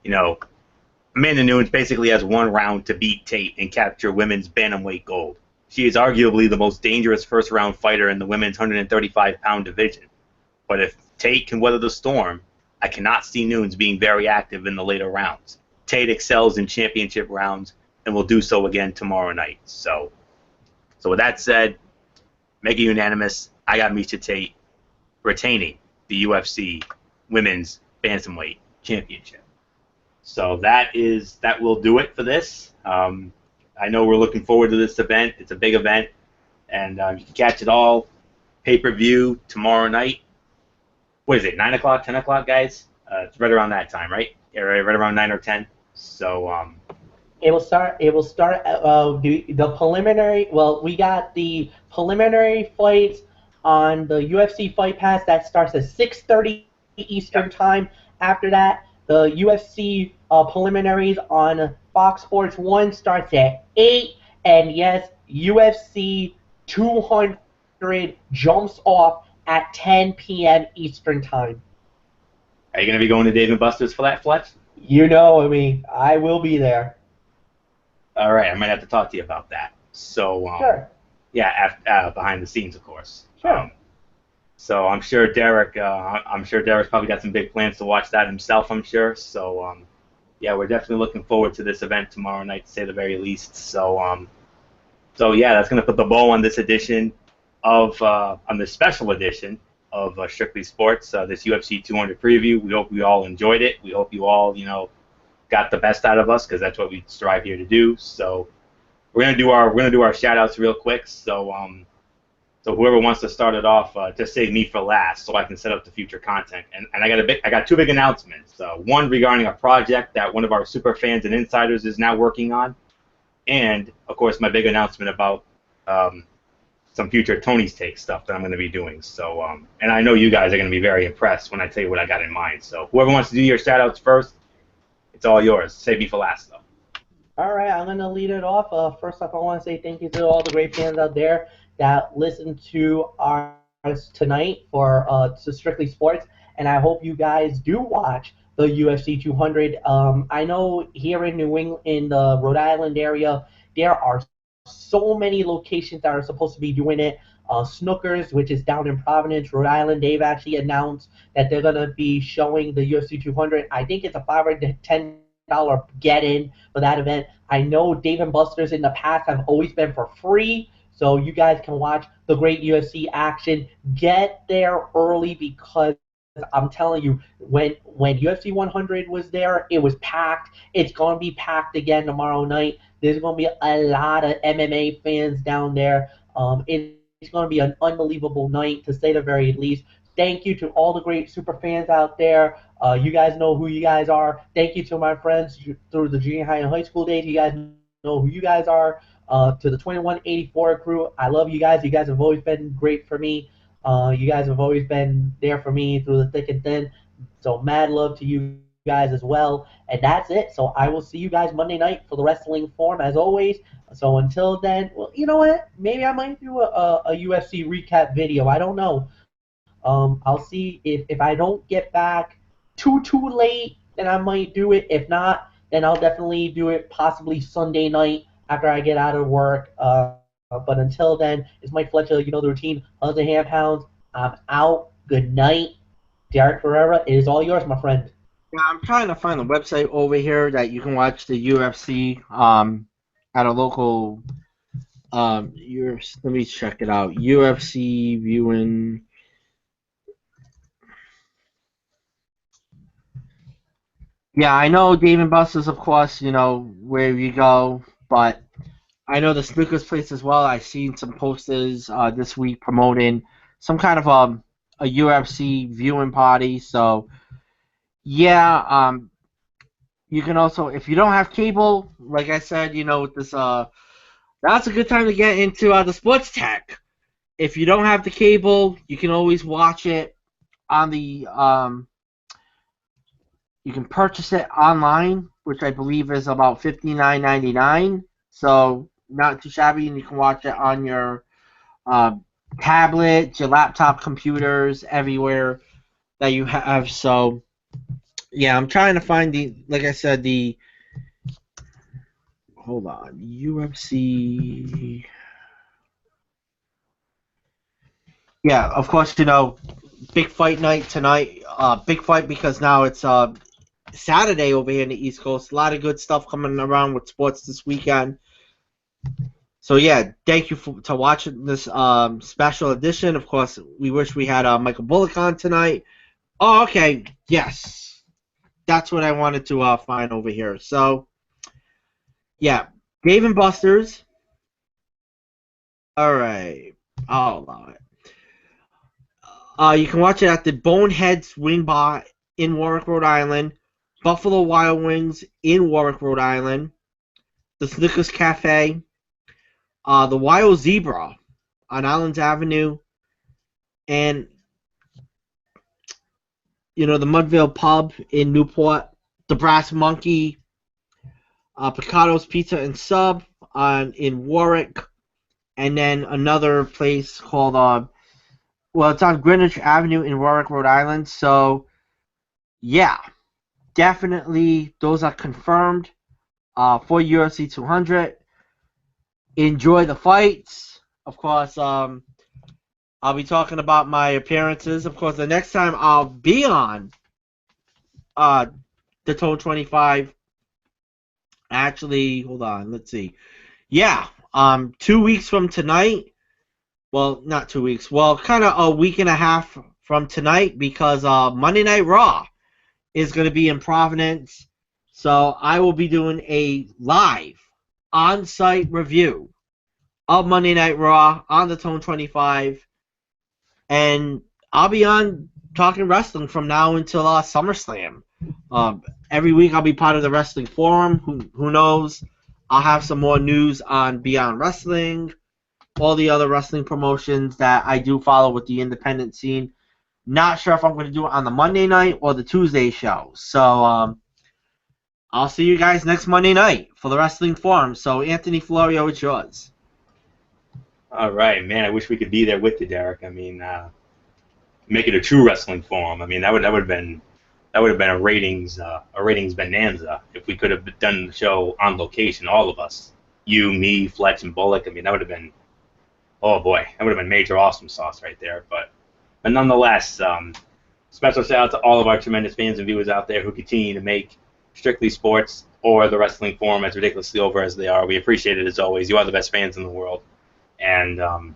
Amanda Nunes basically has one round to beat Tate and capture women's bantamweight gold. She is arguably the most dangerous first-round fighter in the women's 135-pound division. But if Tate can weather the storm, I cannot see Nunes being very active in the later rounds. Tate excels in championship rounds and will do so again tomorrow night. So with that said, make it unanimous. I got Misha Tate retaining the UFC Women's Bantamweight Championship. So that will do it for this. I know we're looking forward to this event. It's a big event, and you can catch it all pay-per-view tomorrow night. What is it, 9 o'clock, 10 o'clock, guys? It's right around that time, right? Yeah, right around 9 or 10. So It will start the preliminary. Well, we got the preliminary fights on the UFC Fight Pass that starts at 6:30 Eastern Time. After that, the UFC preliminaries on Fox Sports 1 starts at 8. And yes, UFC 200 jumps off at 10 p.m. Eastern Time. Are you going to be going to Dave & Buster's for that, Fletch? You know me. I will be there. All right, I might have to talk to you about that. So, Sure. Yeah, behind the scenes, of course. Sure. So I'm sure Derek's probably got some big plans to watch that himself, I'm sure. So, yeah, we're definitely looking forward to this event tomorrow night, to say the very least. So, yeah, that's going to put the bow on this edition on this special edition of Strictly Sports, this UFC 200 preview. We hope we all enjoyed it. We hope you all, got the best out of us, because that's what we strive here to do. So we're gonna do our shout outs real quick. So whoever wants to start it off, just save me for last, so I can set up the future content. And I got two big announcements. One regarding a project that one of our super fans and insiders is now working on, and of course my big announcement about some future Tony's Take stuff that I'm going to be doing. So and I know you guys are going to be very impressed when I tell you what I got in mind. So whoever wants to do your shout outs first, it's all yours. Save me for last, though. All right, I'm gonna lead it off. First off, I want to say thank you to all the great fans out there that listened to ours tonight for to Strictly Sports, and I hope you guys do watch the UFC 200. I know here in New England, in the Rhode Island area, there are so many locations that are supposed to be doing it. Snookers, which is down in Providence, Rhode Island, they've actually announced that they're gonna be showing the UFC 200. I think it's a $5 or $10 get in for that event. I know Dave and Buster's in the past have always been for free, so you guys can watch the great UFC action. Get there early because I'm telling you, when UFC 100 was there, it was packed. It's gonna be packed again tomorrow night. There's gonna be a lot of MMA fans down there. It's gonna be an unbelievable night to say the very least. Thank you to all the great super fans out there. You guys know who you guys are. Thank you to my friends through the junior high and high school days. You guys know who you guys are. To the 2184 crew, I love you guys. You guys have always been great for me. You guys have always been there for me through the thick and thin. So mad love to you guys as well. And that's it. So I will see you guys Monday night for the wrestling form as always. So until then, well, you know what? Maybe I might do a UFC recap video. I don't know. I'll see if I don't get back too late, then I might do it. If not, then I'll definitely do it possibly Sunday night after I get out of work. But until then, it's Mike Fletcher. You know the routine. Hugs and Ham Hounds. I'm out. Good night. Derek Ferreira, it is all yours, my friend. Yeah, I'm trying to find a website over here that you can watch the UFC at a local let me check it out. UFC viewing. Yeah, I know Dave and Buster's, of course, you know, where you go, but I know the Snookers place as well. I've seen some posters this week promoting some kind of a UFC viewing party. So, yeah, you can also, if you don't have cable, like I said, you know, with this, that's a good time to get into the sports tech. If you don't have the cable, you can always watch it on the, you can purchase it online, which I believe is about $59.99. So not too shabby, and you can watch it on your uh, tablet, your laptop, computers, everywhere that you have. So yeah, I'm trying to find like I said, hold on, UFC. Yeah, of course, you know, big fight night tonight. Big fight because now it's Saturday over here in the East Coast. A lot of good stuff coming around with sports this weekend. So yeah, thank you to watching this special edition. Of course, we wish we had Michael Bullock on tonight. Oh, okay, yes, that's what I wanted to find over here. So yeah, Dave and Buster's. All right, I'll allow it. You can watch it at the Boneheads Wing Bar in Warwick, Rhode Island, Buffalo Wild Wings in Warwick, Rhode Island, the Snickers Cafe, the Wild Zebra on Islands Avenue, and you know the Mudville Pub in Newport, the Brass Monkey, Picado's Pizza and Sub in Warwick, and then another place called well, it's on Greenwich Avenue in Warwick, Rhode Island. So yeah, definitely those are confirmed for UFC 200. Enjoy the fights. Of course, I'll be talking about my appearances. Of course, the next time I'll be on the Tone 25. Actually, hold on. Let's see. Yeah, 2 weeks from tonight. Well, not 2 weeks. Well, kind of a week and a half from tonight because Monday Night Raw is going to be in Providence. So I will be doing a live on-site review of Monday Night Raw on the Tone 25. And I'll be on talking wrestling from now until SummerSlam. Every week I'll be part of the wrestling forum. Who knows? I'll have some more news on Beyond Wrestling, all the other wrestling promotions that I do follow with the independent scene. Not sure if I'm going to do it on the Monday night or the Tuesday show. So I'll see you guys next Monday night for the Wrestling Forum. So, Anthony Florio, it's yours. All right, man. I wish we could be there with you, Derek. I mean, make it a true wrestling forum. I mean, that would have been a ratings bonanza if we could have done the show on location, all of us, you, me, Fletch, and Bullock. I mean, that would have been, oh boy, that would have been major awesome sauce right there. But nonetheless, special shout out to all of our tremendous fans and viewers out there who continue to make Strictly Sports or the Wrestling Forum as ridiculously over as they are. We appreciate it as always. You are the best fans in the world, and of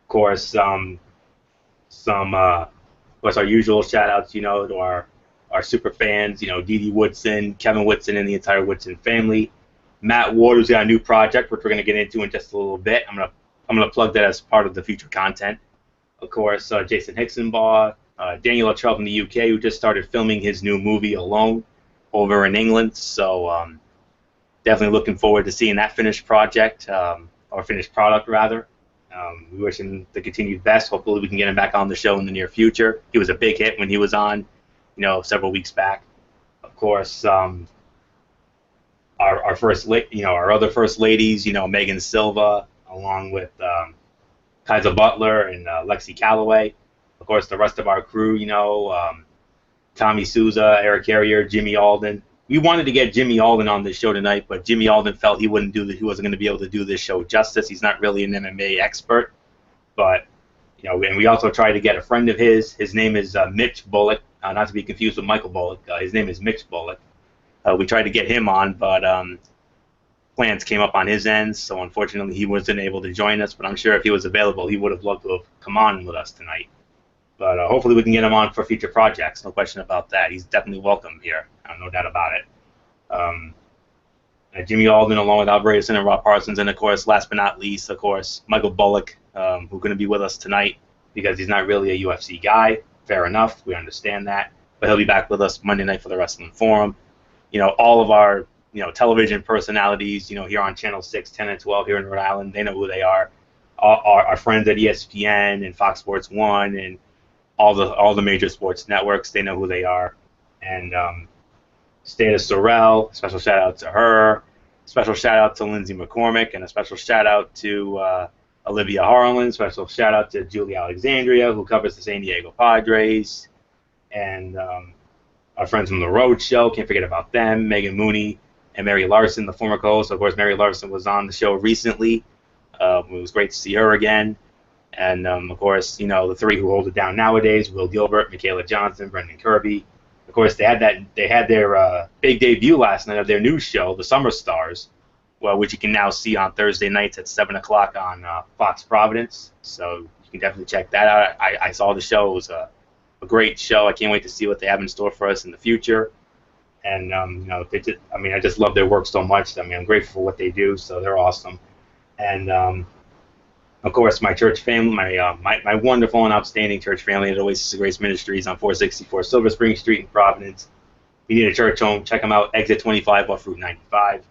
course, what's our usual shout outs, to our super fans, Dee Dee Woodson, Kevin Woodson, and the entire Woodson family. Matt Ward, who's got a new project, which we're going to get into in just a little bit. I'm gonna plug that as part of the future content. Of course, Jason Hicksonbaugh, Daniel Luttrell from the UK, who just started filming his new movie Alone over in England. So definitely looking forward to seeing that finished project, or finished product rather. We wish him the continued best. Hopefully we can get him back on the show in the near future. He was a big hit when he was on, several weeks back. Of course, our our other first ladies, Megan Silva, along with Kaiser Butler and Lexi Calloway. Of course, the rest of our crew, Tommy Souza, Eric Carrier, Jimmy Alden. We wanted to get Jimmy Alden on this show tonight, but Jimmy Alden felt he wasn't going to be able to do this show justice. He's not really an MMA expert, but and we also tried to get a friend of his. His name is Mitch Bullock, not to be confused with Michael Bullock. His name is Mitch Bullock. We tried to get him on, but plans came up on his end, so unfortunately he wasn't able to join us. But I'm sure if he was available, he would have loved to have come on with us tonight. But hopefully we can get him on for future projects. No question about that. He's definitely welcome here. No doubt about it. Jimmy Alden, along with Al Bradison and Rob Parsons, and of course, last but not least, of course, Michael Bullock, who's going to be with us tonight because he's not really a UFC guy. Fair enough. We understand that. But he'll be back with us Monday night for the Wrestling Forum. All of our, television personalities, here on Channel 6, 10, and 12 here in Rhode Island, they know who they are. Our friends at ESPN and Fox Sports 1 and all the major sports networks, they know who they are. And Stata Sorrell, special shout out to her. Special shout out to Lindsay McCormick, and a special shout out to Olivia Harlan. Special shout out to Julie Alexandria, who covers the San Diego Padres. And our friends from The Road Show, can't forget about them. Megan Mooney and Mary Larson, the former co-host. Of course, Mary Larson was on the show recently. It was great to see her again. And, of course, the three who hold it down nowadays, Will Gilbert, Michaela Johnson, Brendan Kirby. Of course, they had their big debut last night of their new show, The Summer Stars, which you can now see on Thursday nights at 7 o'clock on Fox Providence. So you can definitely check that out. I saw the show. It was a great show. I can't wait to see what they have in store for us in the future. And, I just love their work so much. I'm grateful for what they do, so they're awesome. And, of course, my church family, my wonderful and outstanding church family at Oasis of Grace Ministries on 464 Silver Spring Street in Providence. If you need a church home, check them out, Exit 25 off Route 95.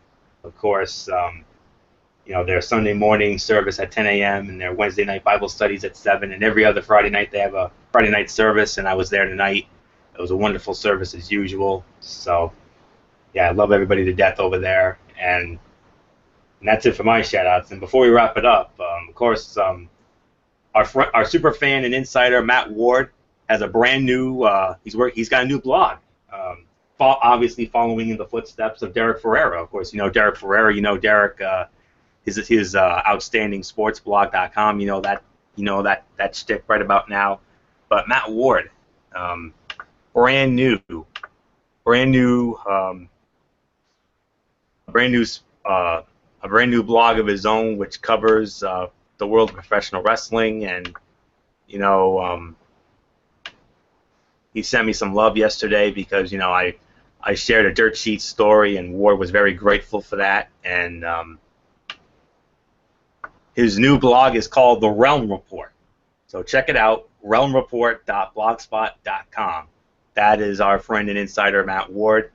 Of course, their Sunday morning service at 10 a.m. and their Wednesday night Bible studies at 7. And every other Friday night they have a Friday night service, and I was there tonight. It was a wonderful service as usual. So, yeah, I love everybody to death over there. And that's it for my shout-outs. And before we wrap it up, of course, our super fan and insider, Matt Ward, has a brand new, he's got a new blog, obviously following in the footsteps of Derek Ferreira. Of course, Derek Ferreira, Derek, his outstandingsportsblog.com, that shtick right about now. But Matt Ward, brand new blog of his own, which covers the world of professional wrestling. And he sent me some love yesterday because I shared a dirt sheet story, and Ward was very grateful for that. And his new blog is called The Realm Report, so check it out, realmreport.blogspot.com. That is our friend and insider Matt Ward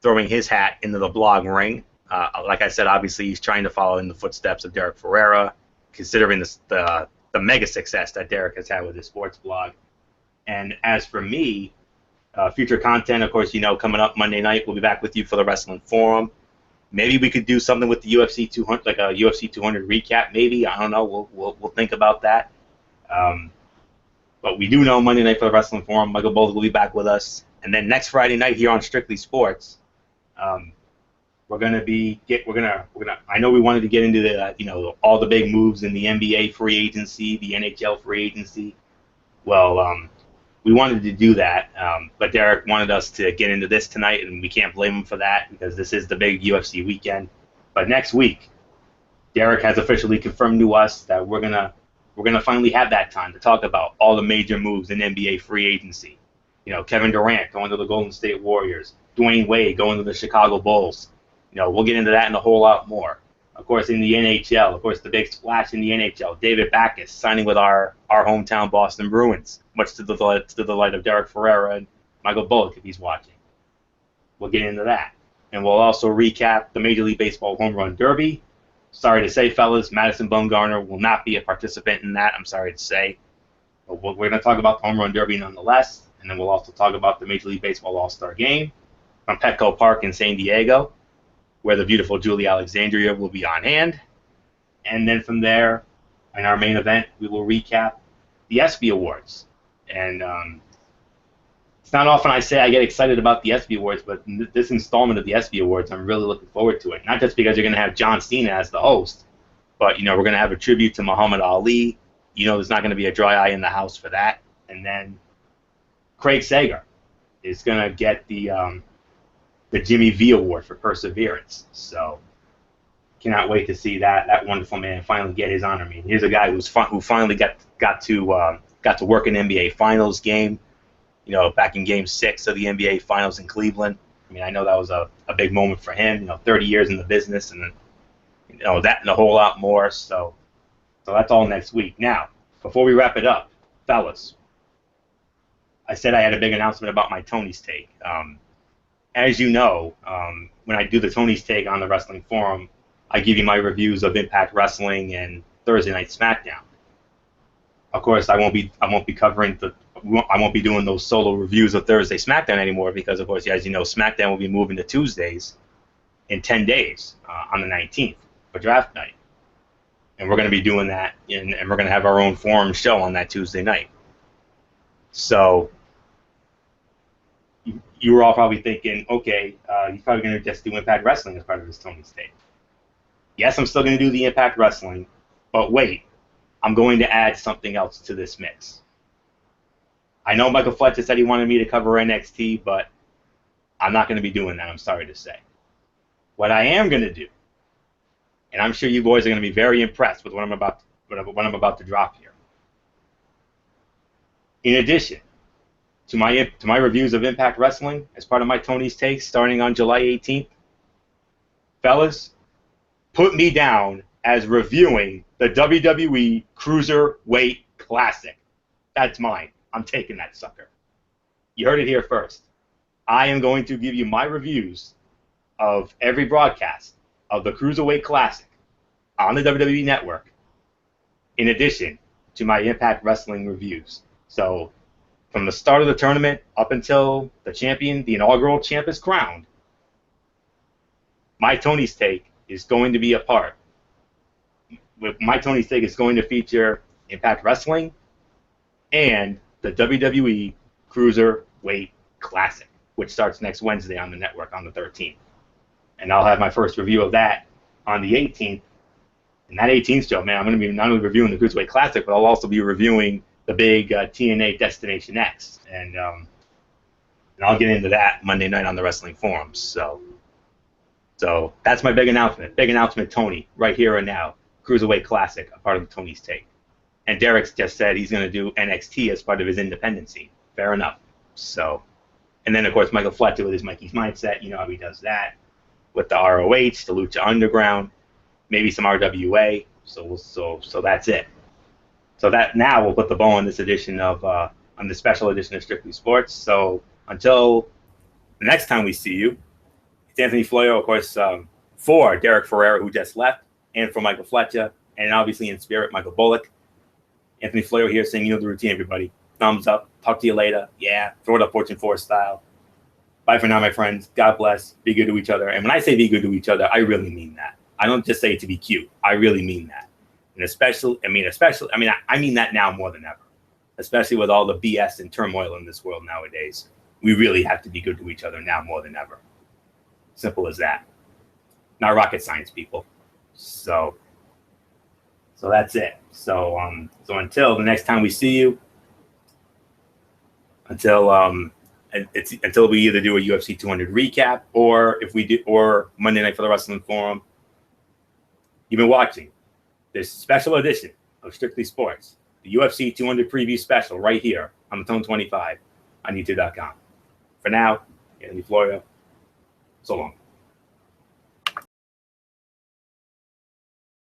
throwing his hat into the blog ring. Like I said, obviously he's trying to follow in the footsteps of Derek Ferreira, considering the mega success that Derek has had with his sports blog. And as for me, Future content, of course, coming up Monday night, we'll be back with you for the Wrestling Forum. Maybe we could do something with the UFC 200, like a UFC 200 recap. Maybe, I don't know. We'll think about that. But we do know Monday night for the Wrestling Forum, Michael Bowles will be back with us, and then next Friday night here on Strictly Sports, we're gonna. I know we wanted to get into the all the big moves in the NBA free agency, the NHL free agency. Well, we wanted to do that, but Derek wanted us to get into this tonight, and we can't blame him for that because this is the big UFC weekend. But next week, Derek has officially confirmed to us that we're gonna finally have that time to talk about all the major moves in NBA free agency. Kevin Durant going to the Golden State Warriors, Dwayne Wade going to the Chicago Bulls. We'll get into that and a whole lot more. Of course, in the NHL, of course, the big splash in the NHL, David Backes signing with our hometown Boston Bruins, much to the delight of Derek Ferreira and Michael Bullock if he's watching. We'll get into that. And we'll also recap the Major League Baseball Home Run Derby. Sorry to say, fellas, Madison Bumgarner will not be a participant in that, I'm sorry to say. But we're going to talk about the Home Run Derby nonetheless, and then we'll also talk about the Major League Baseball All-Star Game from Petco Park in San Diego, where the beautiful Julie Alexandria will be on hand. And then from there, in our main event, we will recap the ESPY Awards. And it's not often I say I get excited about the ESPY Awards, but this installment of the ESPY Awards, I'm really looking forward to it. Not just because you're going to have John Cena as the host, but, we're going to have a tribute to Muhammad Ali. There's not going to be a dry eye in the house for that. And then Craig Sager is going to get the Jimmy V Award for perseverance. So cannot wait to see that wonderful man finally get his honor. I mean, here's a guy who finally got to work an NBA Finals game. Back in Game 6 of the NBA Finals in Cleveland. I mean, I know that was a big moment for him. 30 years in the business, and that and a whole lot more. So that's all next week. Now, before we wrap it up, fellas, I said I had a big announcement about my Tony's Take. As you know, when I do the Tony's Take on the Wrestling Forum, I give you my reviews of Impact Wrestling and Thursday Night SmackDown. Of course, I won't be doing those solo reviews of Thursday SmackDown anymore because, of course, as you know, SmackDown will be moving to Tuesdays in 10 days on the 19th for draft night. And we're going to be doing that, and we're going to have our own forum show on that Tuesday night. So you were all probably thinking, okay, he's probably going to just do Impact Wrestling as part of his Tony's Take. Yes, I'm still going to do the Impact Wrestling, but wait, I'm going to add something else to this mix. I know Michael Fletcher said he wanted me to cover NXT, but I'm not going to be doing that, I'm sorry to say. What I am going to do, and I'm sure you boys are going to be very impressed with what I'm about to drop here. In addition to my reviews of Impact Wrestling as part of my Tony's Takes starting on July 18th, fellas, put me down as reviewing the WWE Cruiserweight Classic. That's mine. I'm taking that sucker. You heard it here first. I am going to give you my reviews of every broadcast of the Cruiserweight Classic on the WWE Network, in addition to my Impact Wrestling reviews. So, from the start of the tournament up until the inaugural champ is crowned, my Tony's Take is going to be a part. My Tony's Take is going to feature Impact Wrestling and the WWE Cruiserweight Classic, which starts next Wednesday on the network on the 13th. And I'll have my first review of that on the 18th. And that 18th show, man, I'm going to be not only reviewing the Cruiserweight Classic, but I'll also be reviewing the big TNA Destination X. And I'll get into that Monday night on the Wrestling Forums. So that's my big announcement. Big announcement, Tony, right here and now. Cruiserweight Classic, a part of the Tony's Take. And Derek's just said he's going to do NXT as part of his independent scene. Fair enough. So, and then, of course, Michael Fletcher with his Mikey's Mindset. You know how he does that. With the ROH, the Lucha Underground, maybe some RWA. So that's it. So that now we'll put the bow on this edition of, on the special edition of Strictly Sports. So until the next time we see you, it's Anthony Florio, of course, for Derek Ferreira, who just left, and for Michael Fletcher, and obviously in spirit, Michael Bullock. Anthony Florio here saying, you know the routine, everybody. thumbs up. Talk to you later. Yeah, throw it up Fortune 4 style. Bye for now, my friends. God bless. Be good to each other. And when I say be good to each other, I really mean that. I don't just say it to be cute. I really mean that. And I mean that now more than ever. Especially with all the BS and turmoil in this world nowadays. We really have to be good to each other now more than ever. Simple as that. Not rocket science, people. So that's it. So until the next time we see you, until we either do a UFC 200 recap or Monday Night for the Wrestling Forum. You've been watching this special edition of Strictly Sports, the UFC 200 preview special right here on the Tone 25 on YouTube.com. For now, Anthony Florio, so long.